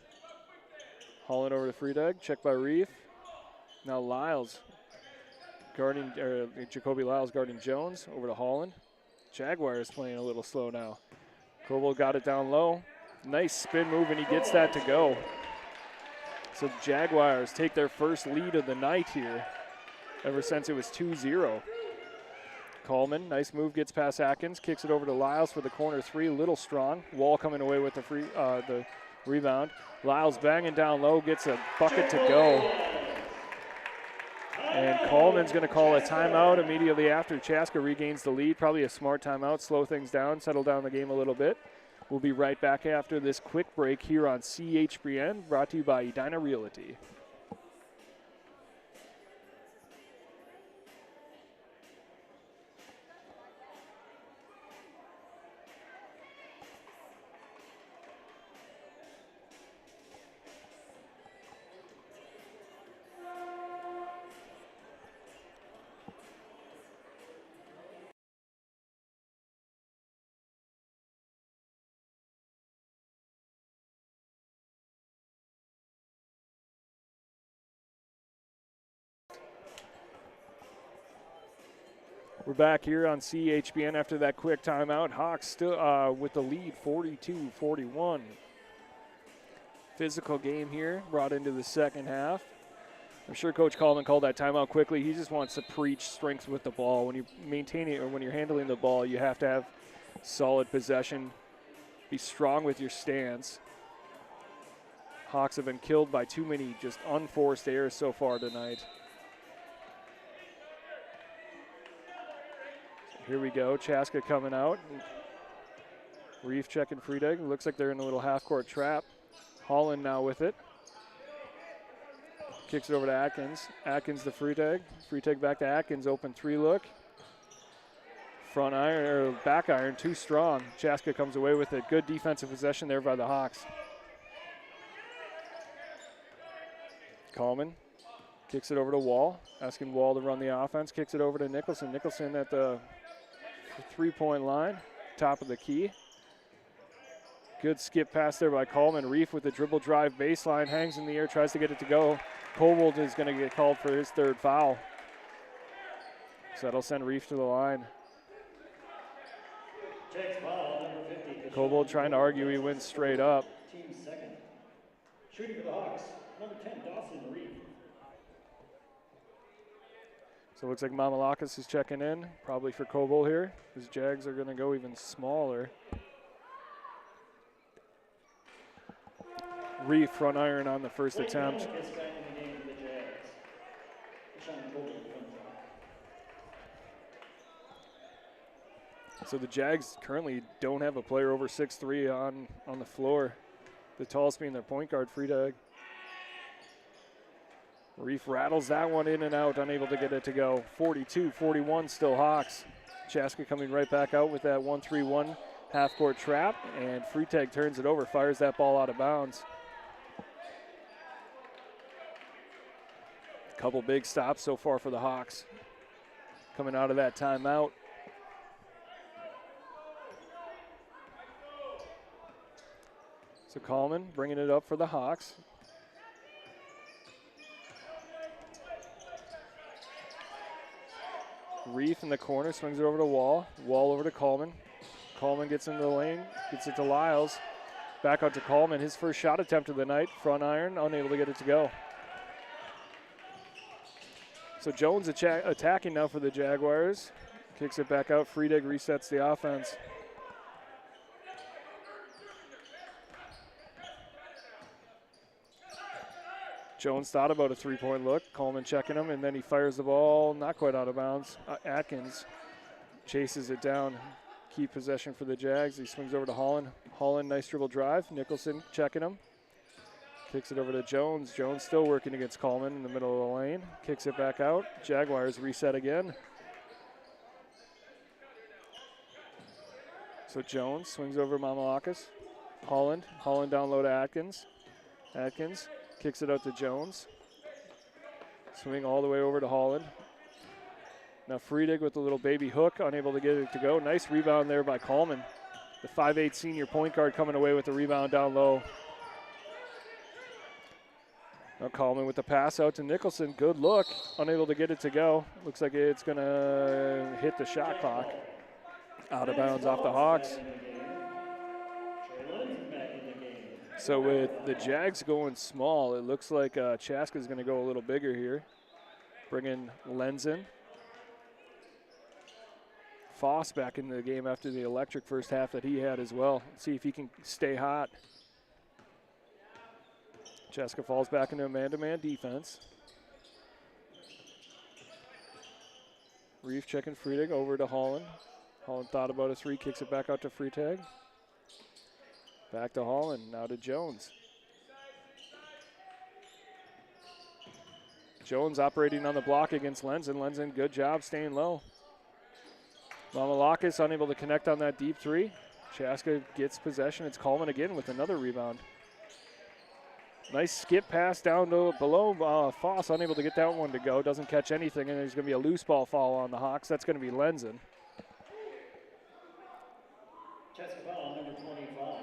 Holland over to Friedegg, checked by Reef. Now Lyles guarding, Jacoby Lyles guarding Jones. Over to Holland. Jaguars playing a little slow now. Kobold got it down low. Nice spin move, and he gets that to go. So Jaguars take their first lead of the night here ever since it was 2-0. Coleman, nice move, gets past Atkins, kicks it over to Lyles for the corner 3, a little strong. Wall coming away with the rebound. Lyles banging down low, gets a bucket to go. And Coleman Coleman's going to call a timeout immediately after Chaska regains the lead. Probably a smart timeout, slow things down, settle down the game a little bit. We'll be right back after this quick break here on CHBN, brought to you by Edina Realty. We're back here on CHBN after that quick timeout. Hawks still with the lead, 42-41. Physical game here, brought into the second half. I'm sure Coach Coleman called that timeout quickly. He just wants to preach strength with the ball. When you maintain it, or when you're handling the ball, you have to have solid possession. Be strong with your stance. Hawks have been killed by too many just unforced errors so far tonight. Here we go, Chaska coming out. Reef checking Friedeg. Looks like they're in a little half-court trap. Holland now with it. Kicks it over to Atkins. Atkins to Friedeg. Friedeg back to Atkins, open three look. Front iron, or back iron, too strong. Chaska comes away with it. Good defensive possession there by the Hawks. Coleman kicks it over to Wall, asking Wall to run the offense. Kicks it over to Nicholson. Nicholson at the three-point line, top of the key. Good skip pass there by Coleman. Reef with the dribble drive baseline, hangs in the air, tries to get it to go. Kobold is going to get called for his third foul. So that'll send Reef to the line. Kobold trying to argue he wins straight up. Team second. Shooting for the Hawks, number 10, Dawson Reef. So it looks like Mamalakis is checking in, probably for Kobold here. His Jags are going to go even smaller. Reef front iron on the first attempt. So the Jags currently don't have a player over 6'3" on the floor. The tallest being their point guard, Friedeg. Reef rattles that one in and out, unable to get it to go. 42-41 still Hawks. Chaska coming right back out with that 1-3-1 half-court trap, and Friedeg turns it over, fires that ball out of bounds. Couple big stops so far for the Hawks. Coming out of that timeout. So Coleman bringing it up for the Hawks. Reef in the corner, swings it over to Wall. Wall over to Coleman. Coleman gets into the lane, gets it to Lyles. Back out to Coleman, his first shot attempt of the night. Front iron, unable to get it to go. So Jones attacking now for the Jaguars. Kicks it back out, Friedeg resets the offense. Jones thought about a three-point look. Coleman checking him, and then he fires the ball, not quite out of bounds. Atkins chases it down. Key possession for the Jags. He swings over to Holland. Holland, nice dribble drive. Nicholson checking him. Kicks it over to Jones. Jones still working against Coleman in the middle of the lane. Kicks it back out. Jaguars reset again. So Jones swings over Mamalakis. Holland down low to Atkins. Atkins kicks it out to Jones. Swing all the way over to Holland. Now Friedeg with a little baby hook, unable to get it to go. Nice rebound there by Coleman. The 5'8" senior point guard coming away with the rebound down low. Now Coleman with the pass out to Nicholson. Good look, unable to get it to go. Looks like it's going to hit the shot clock. Out of bounds off the Hawks. So with the Jags going small, it looks like Chaska is going to go a little bigger here. Bring in Lenzen. Foss back into the game after the electric first half that he had as well. See if he can stay hot. Chaska falls back into a man-to-man defense. Reef checking Freitag over to Holland. Holland thought about a three, kicks it back out to Freitag. Back to Holland, now to Jones. Jones operating on the block against Lenzen. Lenzen, good job staying low. Mamalakis unable to connect on that deep three. Chaska gets possession. It's Coleman again with another rebound. Nice skip pass down to below. Foss unable to get that one to go. Doesn't catch anything, and there's going to be a loose ball fall on the Hawks. That's going to be Lenzen. Chaska foul, number 25.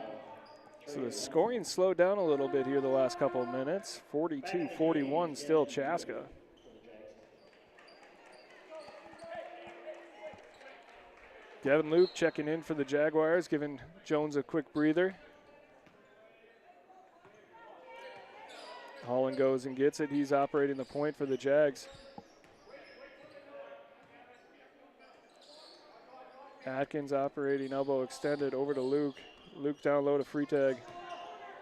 So the scoring slowed down a little bit here the last couple of minutes. 42-41 still Chaska. Devin Luke checking in for the Jaguars, giving Jones a quick breather. Holland goes and gets it. He's operating the point for the Jags. Atkins operating elbow extended over to Luke. Luke down low to Freitag.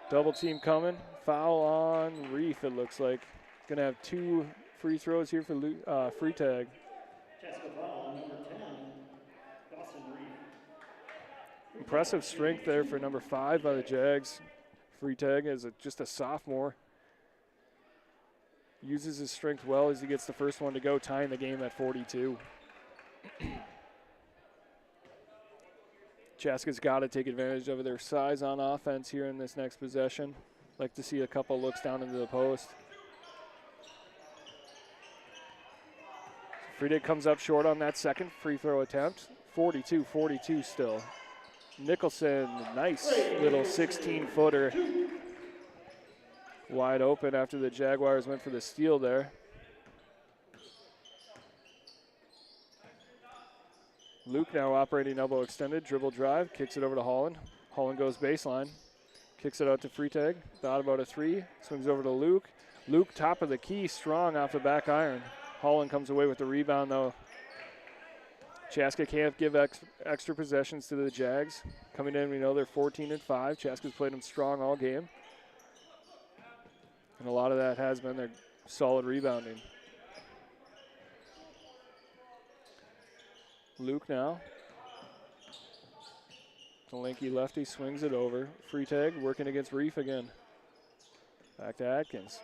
Double team coming. Foul on Reef, it looks like. Going to have 2 free throws here for Freitag. Chaska foul, number 10, Dawson Reef. Impressive strength there for number 5 by the Jags. Freitag is just a sophomore. Uses his strength well as he gets the first one to go, tying the game at 42. Chaska's got to take advantage of their size on offense here in this next possession. Like to see a couple looks down into the post. Freitag comes up short on that second free throw attempt. 42-42 still. Nicholson, nice little 16-footer. Wide open after the Jaguars went for the steal there. Luke now operating elbow extended, dribble drive, kicks it over to Holland. Holland goes baseline, kicks it out to Freitag. Thought about a three, swings over to Luke. Luke top of the key, strong off the back iron. Holland comes away with the rebound though. Chaska can't give extra possessions to the Jags. Coming in, we know they're 14-5. Chaska's played them strong all game. And a lot of that has been their solid rebounding. Luke now. The lanky lefty swings it over. Freitag working against Reef again. Back to Atkins.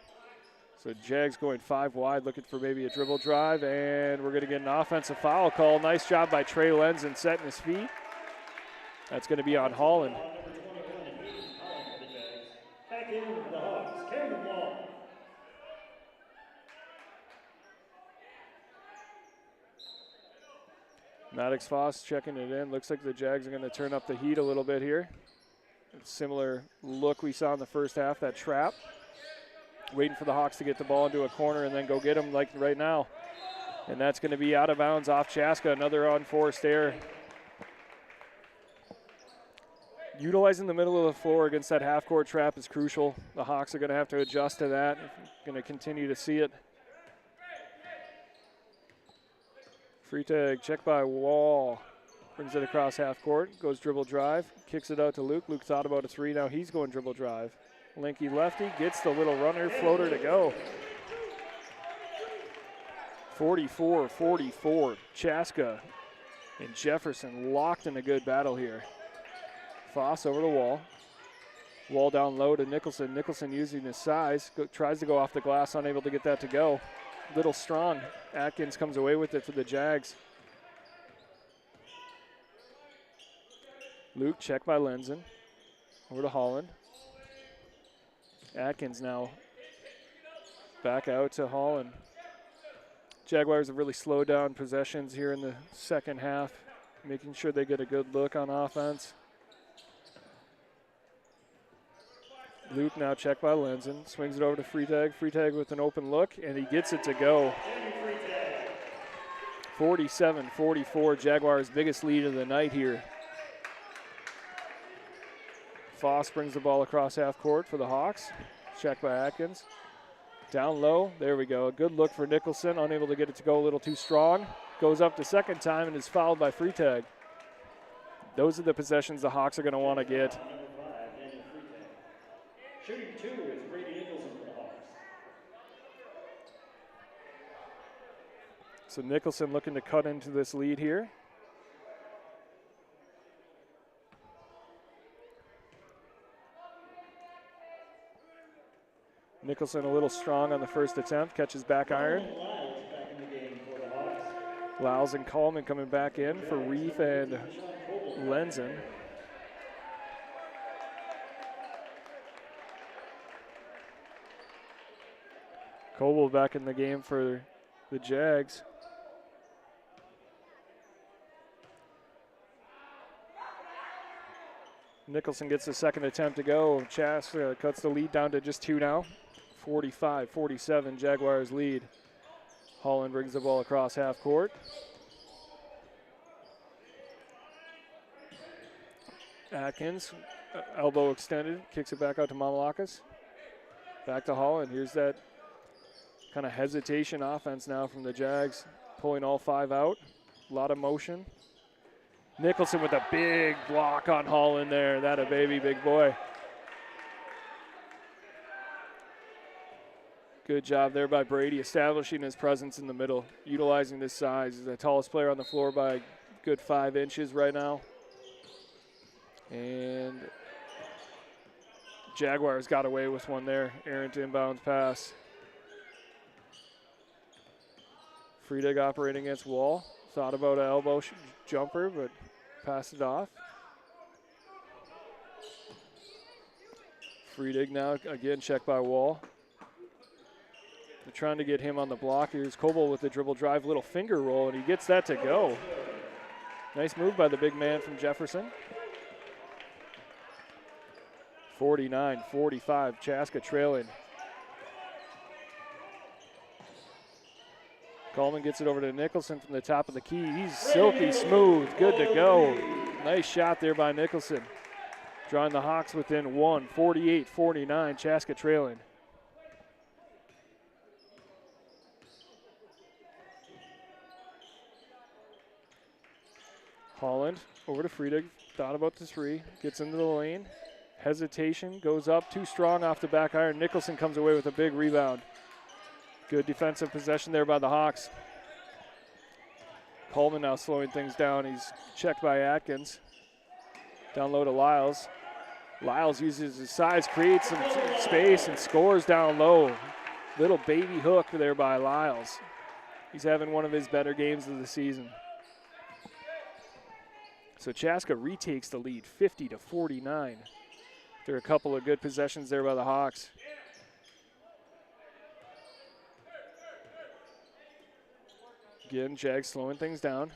So Jags going 5 wide, looking for maybe a dribble drive, and we're going to get an offensive foul call. Nice job by Trey Lenzen setting his feet. That's going to be on Holland. Back in the Hawks, Cameron Long. Maddox Foss checking it in. Looks like the Jags are going to turn up the heat a little bit here. Similar look we saw in the first half, that trap. Waiting for the Hawks to get the ball into a corner and then go get them like right now. And that's going to be out of bounds off Chaska. Another unforced error. Utilizing the middle of the floor against that half-court trap is crucial. The Hawks are going to have to adjust to that. Going to continue to see it. Freitag, check by Wall. Brings it across half court, goes dribble drive, kicks it out to Luke. Luke thought about a three, now he's going dribble drive. Lanky lefty gets the little runner floater to go. 44-44, Chaska and Jefferson locked in a good battle here. Foss over the Wall. Wall down low to Nicholson. Nicholson using his size, tries to go off the glass, unable to get that to go. Little strong. Atkins comes away with it for the Jags. Luke checked by Lenzen. Over to Holland. Atkins now back out to Holland. Jaguars have really slowed down possessions here in the second half, making sure they get a good look on offense. Luke now checked by Lenzen, swings it over to Freitag. Freitag with an open look, and he gets it to go. 47-44, Jaguars' biggest lead of the night here. Foss brings the ball across half court for the Hawks. Checked by Atkins. Down low, there we go. A good look for Nicholson, unable to get it to go a little too strong. Goes up the second time and is fouled by Freitag. Those are the possessions the Hawks are going to want to get. Shooting 2 is Brady Nicholson for the Hawks. So Nicholson looking to cut into this lead here. Nicholson a little strong on the first attempt, catches back iron. Lyles and Coleman coming back in for Reef and Lenzen. Coble back in the game for the Jags. Nicholson gets the second attempt to go. Chaska cuts the lead down to just 2 now. 45-47, Jaguars lead. Holland brings the ball across half court. Atkins, elbow extended, kicks it back out to Mamalakis. Back to Holland. Here's that kind of hesitation offense now from the Jags, pulling all 5 out. A lot of motion. Nicholson with a big block on Holland there. That a baby, big boy. Good job there by Brady, establishing his presence in the middle, utilizing this size. He's the tallest player on the floor by a good 5 inches right now. And Jaguars got away with one there. Errant inbounds pass. Friedig operating against Wall. Thought about an elbow jumper, but passed it off. Friedig now again checked by Wall. They're trying to get him on the block. Here's Coble with the dribble drive, little finger roll, and he gets that to go. Nice move by the big man from Jefferson. 49-45, Chaska trailing. Coleman gets it over to Nicholson from the top of the key. He's silky smooth, good to go. Nice shot there by Nicholson. Drawing the Hawks within 1, 48-49, Chaska trailing. Holland over to Friedig, thought about the 3, gets into the lane. Hesitation, goes up, too strong off the back iron. Nicholson comes away with a big rebound. Good defensive possession there by the Hawks. Coleman now slowing things down. He's checked by Atkins. Down low to Lyles. Lyles uses his size, creates some space, and scores down low. Little baby hook there by Lyles. He's having one of his better games of the season. So Chaska retakes the lead, 50-49. There are a couple of good possessions there by the Hawks. Again, Jags slowing things down,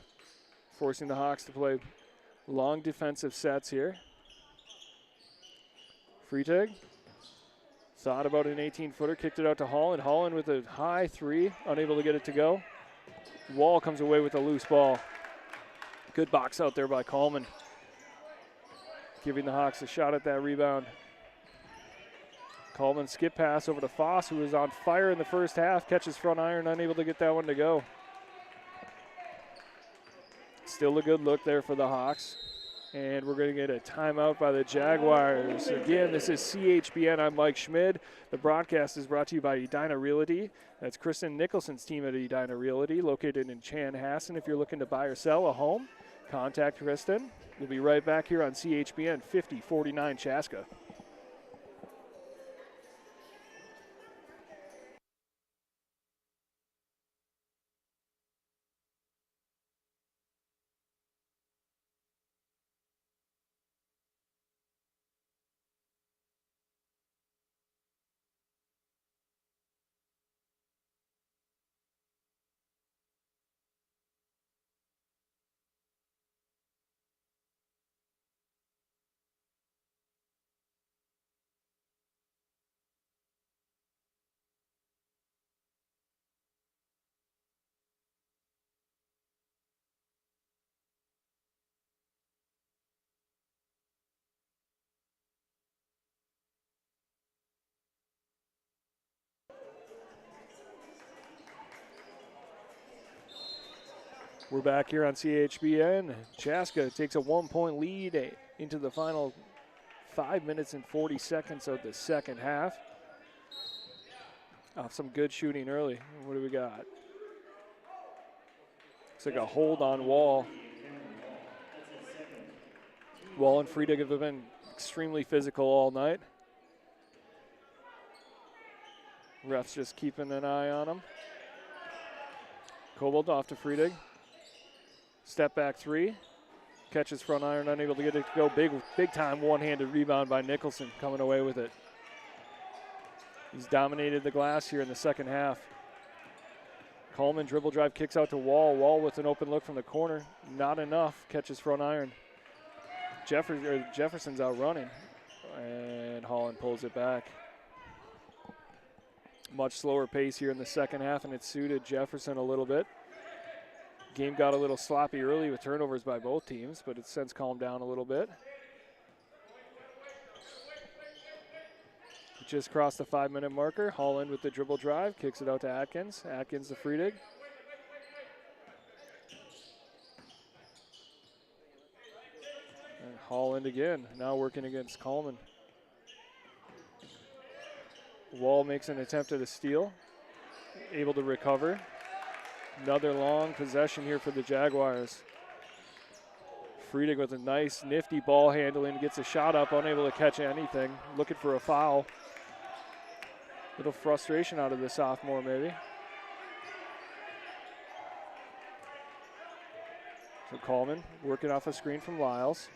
forcing the Hawks to play long defensive sets here. Friedig thought about an 18-footer, kicked it out to Holland. Holland with a high 3, unable to get it to go. Wall comes away with a loose ball. Good box out there by Coleman, giving the Hawks a shot at that rebound. Coleman skip pass over to Foss, who was on fire in the first half, catches front iron, unable to get that one to go. Still a good look there for the Hawks. And we're going to get a timeout by the Jaguars. Again, this is CHBN. I'm Mike Schmid. The broadcast is brought to you by Edina Realty. That's Kristen Nicholson's team at Edina Realty, located in Chanhassen. If you're looking to buy or sell a home, contact Kristen. We'll be right back here on CHBN 50-49 Chaska. We're back here on CHBN. Chaska takes a 1-point lead into the final 5 minutes and 40 seconds of the second half. Off some good shooting early. What do we got? Looks like a hold on Wall. Wall and Friedig have been extremely physical all night. Refs just keeping an eye on him. Kobold off to Friedig. Step back three. Catches front iron, unable to get it to go. Big time one-handed rebound by Nicholson, coming away with it. He's dominated the glass here in the second half. Coleman dribble drive, kicks out to Wall. Wall with an open look from the corner. Not enough. Catches front iron. Jefferson's out running, and Holland pulls it back. Much slower pace here in the second half, and it suited Jefferson a little bit. Game got a little sloppy early with turnovers by both teams, but it's since calmed down a little bit. Just crossed the 5-minute marker. Holland with the dribble drive, kicks it out to Atkins. Atkins to Friedig. And Holland again, now working against Coleman. Wall makes an attempt at a steal, able to recover. Another long possession here for the Jaguars. Friedig with a nice, nifty ball handling, gets a shot up, unable to catch anything, looking for a foul. Little frustration out of the sophomore, maybe. So Coleman working off a screen from Lyles.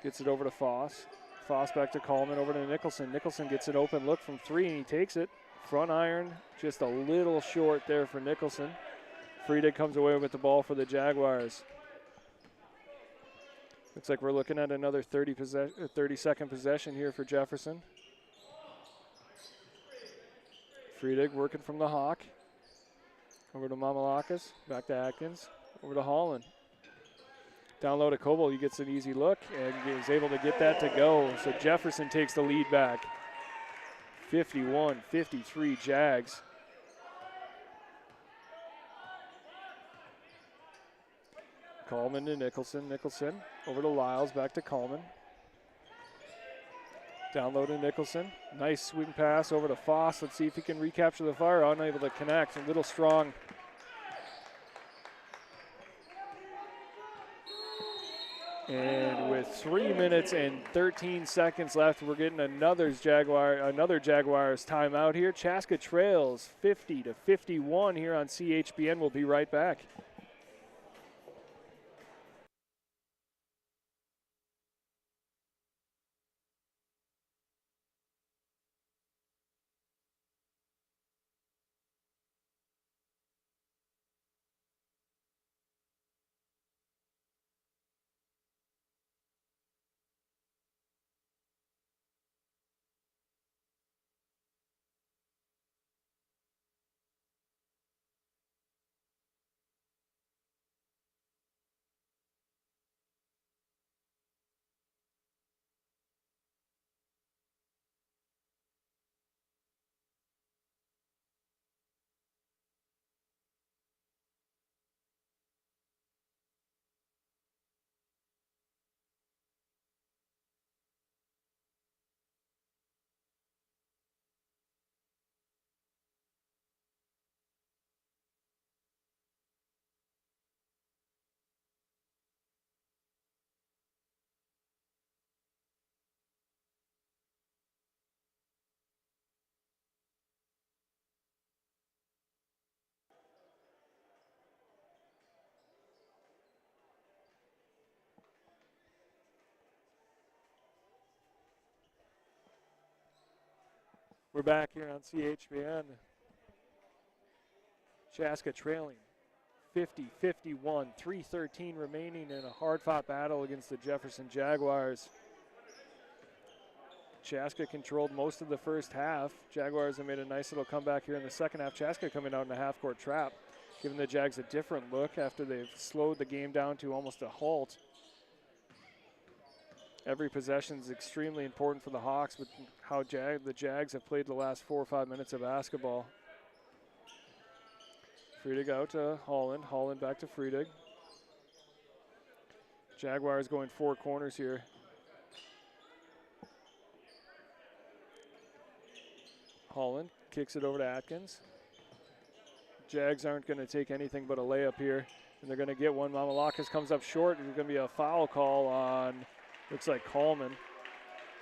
Gets it over to Foss. Foss back to Coleman, over to Nicholson. Nicholson gets an open look from three, and he takes it. Front iron, just a little short there for Nicholson. Friedig comes away with the ball for the Jaguars. Looks like we're looking at another 30-second possession here for Jefferson. Friedig working from the Hawk. Over to Mamalakis, back to Atkins, over to Holland. Down low to Coble, he gets an easy look and is able to get that to go. So Jefferson takes the lead back. 51-53 Jags. Coleman to Nicholson. Nicholson over to Lyles, back to Coleman. Down low to Nicholson. Nice swing pass over to Foss. Let's see if he can recapture the fire. Unable to connect. A little strong. And with 3 minutes and 13 seconds left, we're getting another Jaguars timeout here. Chaska trails 50-51 here on CHBN. We'll be right back. We're back here on CHBN. Chaska trailing 50-51, 3:13 remaining in a hard-fought battle against the Jefferson Jaguars. Chaska controlled most of the first half. Jaguars have made a nice little comeback here in the second half. Chaska coming out in a half-court trap, giving the Jags a different look after they've slowed the game down to almost a halt. Every possession is extremely important for the Hawks with how the Jags have played the last 4 or 5 minutes of basketball. Friedig out to Holland. Holland back to Friedig. Jaguars going 4 corners here. Holland kicks it over to Atkins. Jags aren't going to take anything but a layup here, and they're going to get one. Mamalakis comes up short. There's going to be a foul call on, looks like Coleman.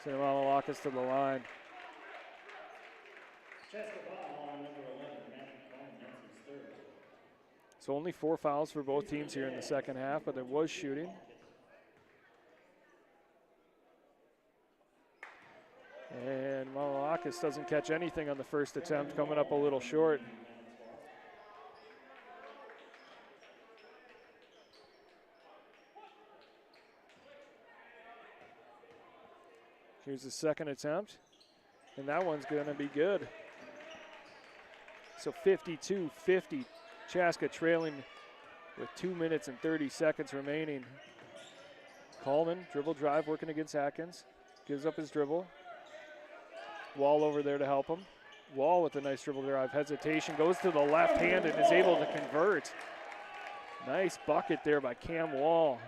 Send Mamalakis to the line. So only 4 fouls for both teams here in the second half, but there was shooting. And Mamalakis doesn't catch anything on the first attempt, coming up a little short. Here's the second attempt, and that one's going to be good. So 52-50, Chaska trailing with 2 minutes and 30 seconds remaining. Coleman, dribble drive, working against Atkins. Gives up his dribble. Wall over there to help him. Wall with a nice dribble drive. Hesitation, goes to the left hand and is able to convert. Nice bucket there by Cam Wall.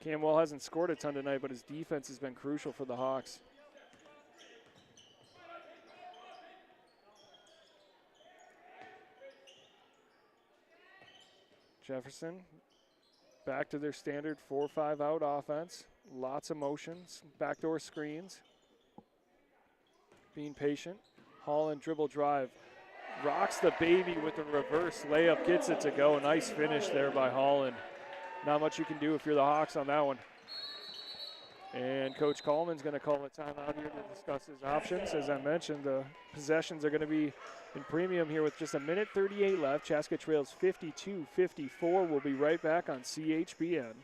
Cam Wall hasn't scored a ton tonight, but his defense has been crucial for the Hawks. Jefferson back to their standard 4-5 out offense. Lots of motions, backdoor screens. Being patient. Holland dribble drive. Rocks the baby with a reverse layup, gets it to go. Nice finish there by Holland. Not much you can do if you're the Hawks on that one. And Coach Coleman's going to call a timeout here to discuss his options. As I mentioned, the possessions are going to be in premium here with just 1:38 left. Chaska trails 52-54. We'll be right back on CHBN.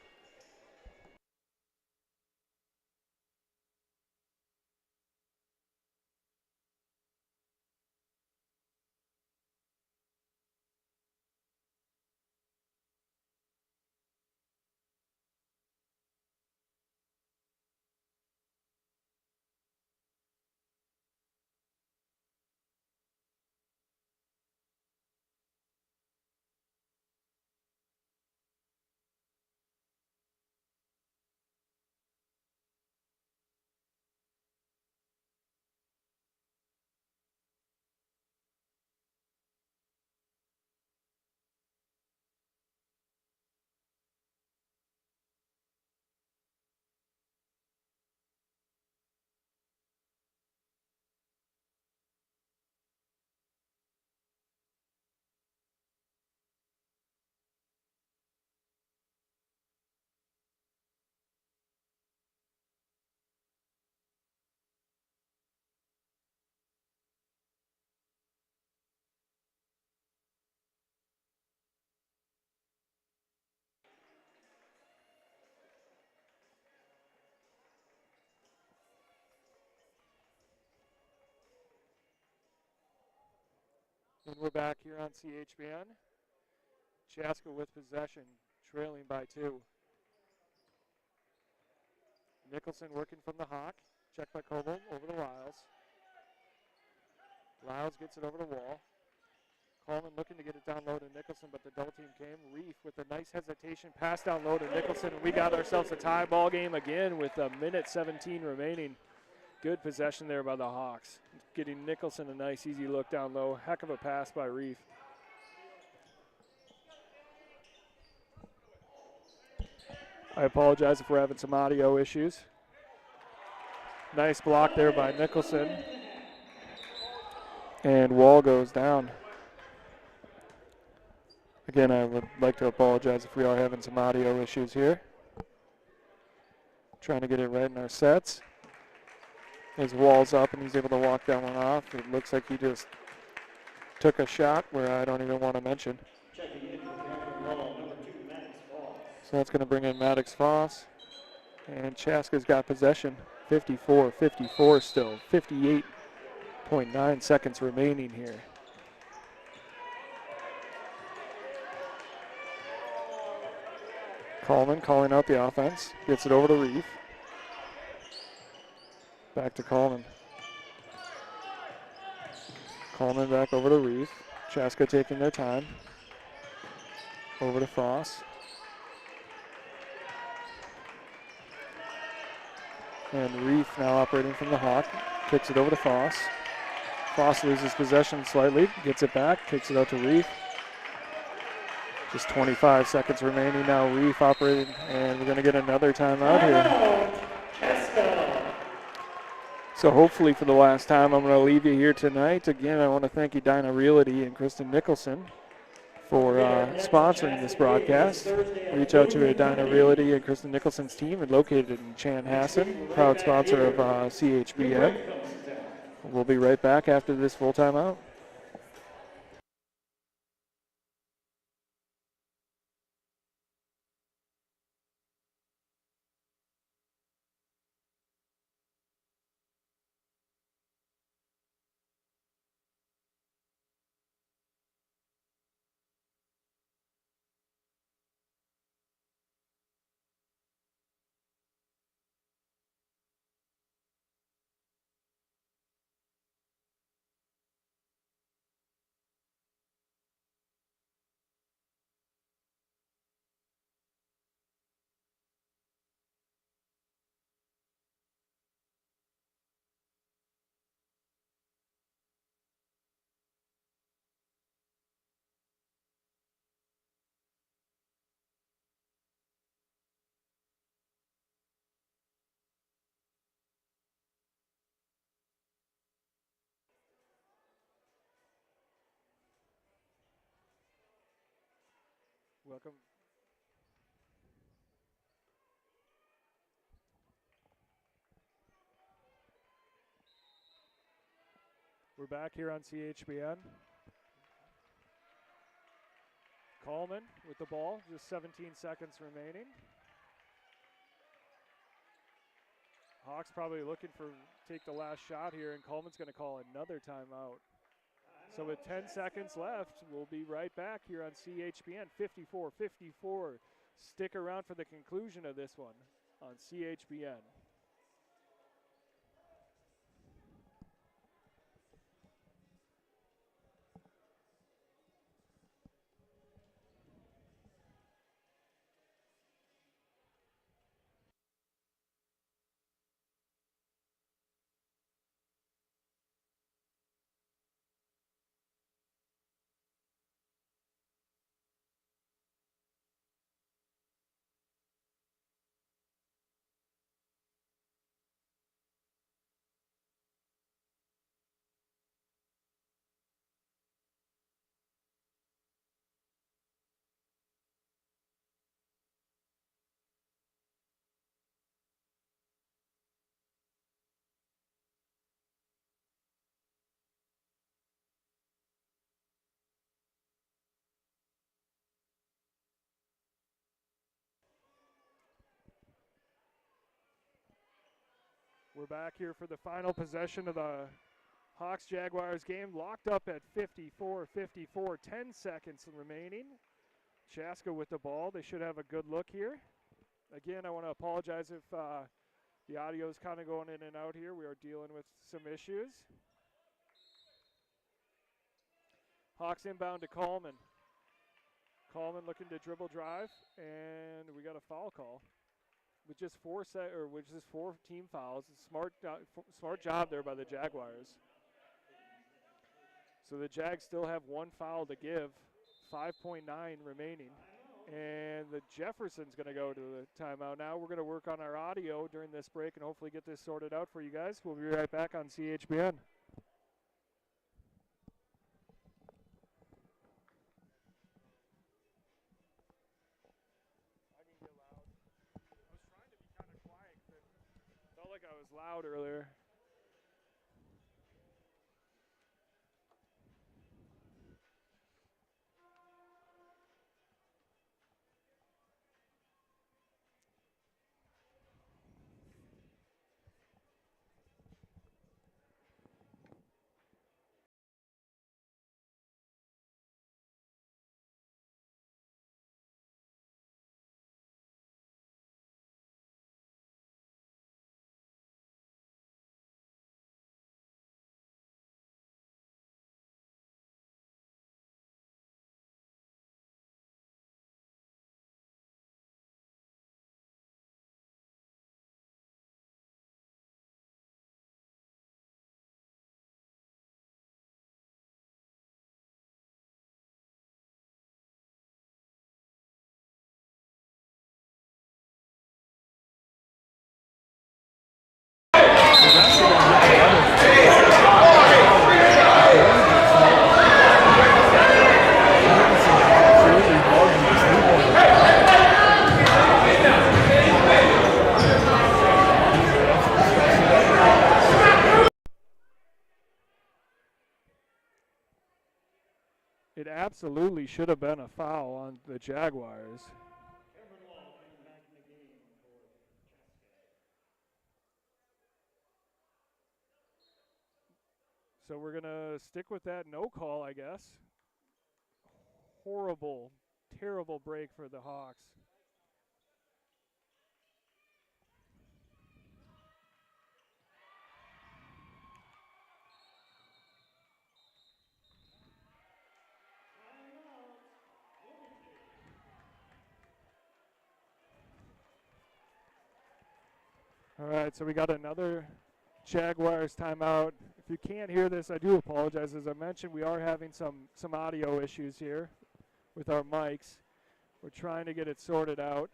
And we're back here on CHBN. Chaska with possession, trailing by 2. Nicholson working from the Hawk. Check by Coble, over to Lyles. Lyles gets it over to Wall. Coleman looking to get it down low to Nicholson, but the double team came. Reef with a nice hesitation, pass down low to Nicholson, and we got ourselves a tie ball game again with 1:17 remaining. Good possession there by the Hawks. Getting Nicholson a nice easy look down low. Heck of a pass by Reef. I apologize if we're having some audio issues. Nice block there by Nicholson. And Wall goes down. Again, I would like to apologize if we are having some audio issues here. Trying to get it right in our sets. His Wall's up and he's able to walk that one off. It looks like he just took a shot where I don't even want to mention. So that's going to bring in Maddox Foss. And Chaska's got possession. 54-54 still. 58.9 seconds remaining here. Coleman calling out the offense. Gets it over to Reef. Back to Coleman. Coleman back over to Reef. Chaska taking their time. Over to Foss. And Reef now operating from the Hawk. Kicks it over to Foss. Frost loses possession slightly, gets it back, kicks it out to Reef. Just 25 seconds remaining now. Reef operating, and we're going to get another timeout here. So hopefully for the last time, I'm going to leave you here tonight. Again, I want to thank Edina Realty and Kristen Nicholson for sponsoring this broadcast. Reach out to Edina Realty and Kristen Nicholson's team, and located in Chanhassen, proud sponsor of CHBN. We'll be right back after this full timeout. Welcome. We're back here on CHBN. Coleman with the ball, just 17 seconds remaining. Hawks probably looking for take the last shot here, and Coleman's going to call another timeout. So with 10 seconds left, we'll be right back here on CHBN 54-54. Stick around for the conclusion of this one on CHBN. We're back here for the final possession of the Hawks-Jaguars game, locked up at 54-54, 10 seconds remaining. Chaska with the ball. They should have a good look here. Again, I want to apologize if the audio is kind of going in and out here. We are dealing with some issues. Hawks inbound to Coleman. Coleman looking to dribble drive, and we got a foul call. With just four team fouls. Smart job there by the Jaguars. So the Jags still have one foul to give, 5.9 remaining. And the Jefferson's going to go to the timeout now. We're going to work on our audio during this break and hopefully get this sorted out for you guys. We'll be right back on CHBN. Like I was loud earlier. It absolutely should have been a foul on the Jaguars. So we're going to stick with that no call, I guess. Horrible, terrible break for the Hawks. All right, so we got another Jaguars timeout. If you can't hear this, I do apologize. As I mentioned, we are having some audio issues here with our mics. We're trying to get it sorted out.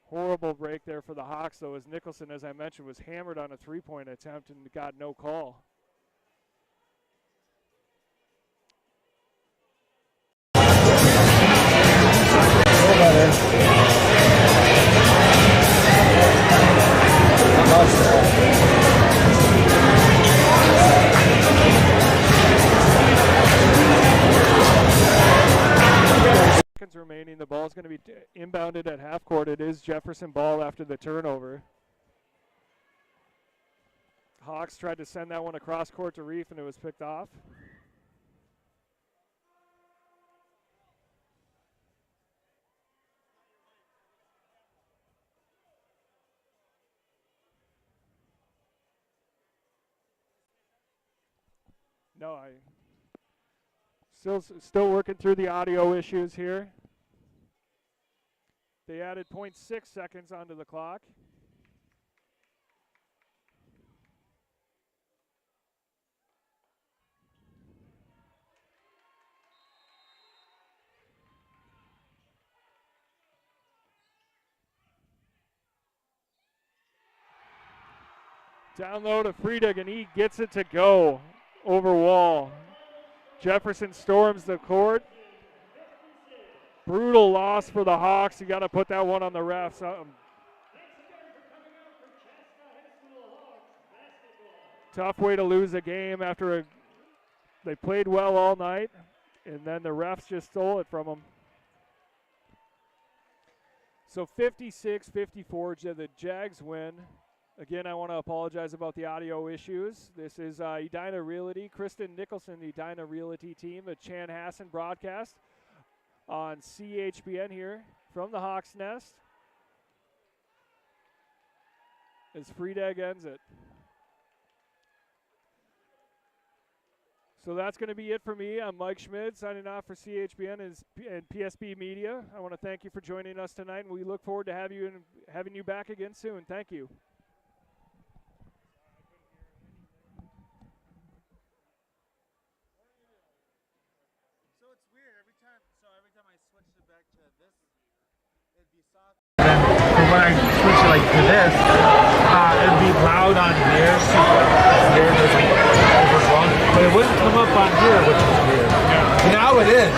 Horrible break there for the Hawks, though, as Nicholson, as I mentioned, was hammered on a three-point attempt and got no call. Seconds remaining. The ball is going to be inbounded at half court. It is Jefferson ball after the turnover. Hawks tried to send that one across court to Reef, and it was picked off. No, I still working through the audio issues here. They added 0.6 seconds onto the clock. Down low to Friedeg, and he gets it to go over wall. Jefferson storms the court. Brutal loss for the Hawks. You got to put that one on the refs. Tough way to lose a game after they played well all night, and then the refs just stole it from them. So 56-54, the Jags win. Again, I want to apologize about the audio issues. This is Edina Realty, Kristen Nicholson, the Edina Realty team, a Chan Hassan broadcast on CHBN here from the Hawks Nest as Friedeg ends it. So that's going to be it for me. I'm Mike Schmid signing off for CHBN and PSB Media. I want to thank you for joining us tonight, and we look forward to having you back again soon. Thank you. When I switch it like to this, it'd be loud on here, here there's overgrown, but it wouldn't come up on here, which is weird. Yeah. Now it is.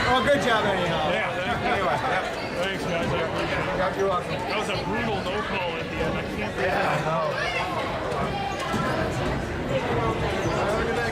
Oh, good job anyhow. Yeah. Anyway. Thanks guys, I appreciate it. You're welcome. That was a brutal no call at the end. I can't believe that.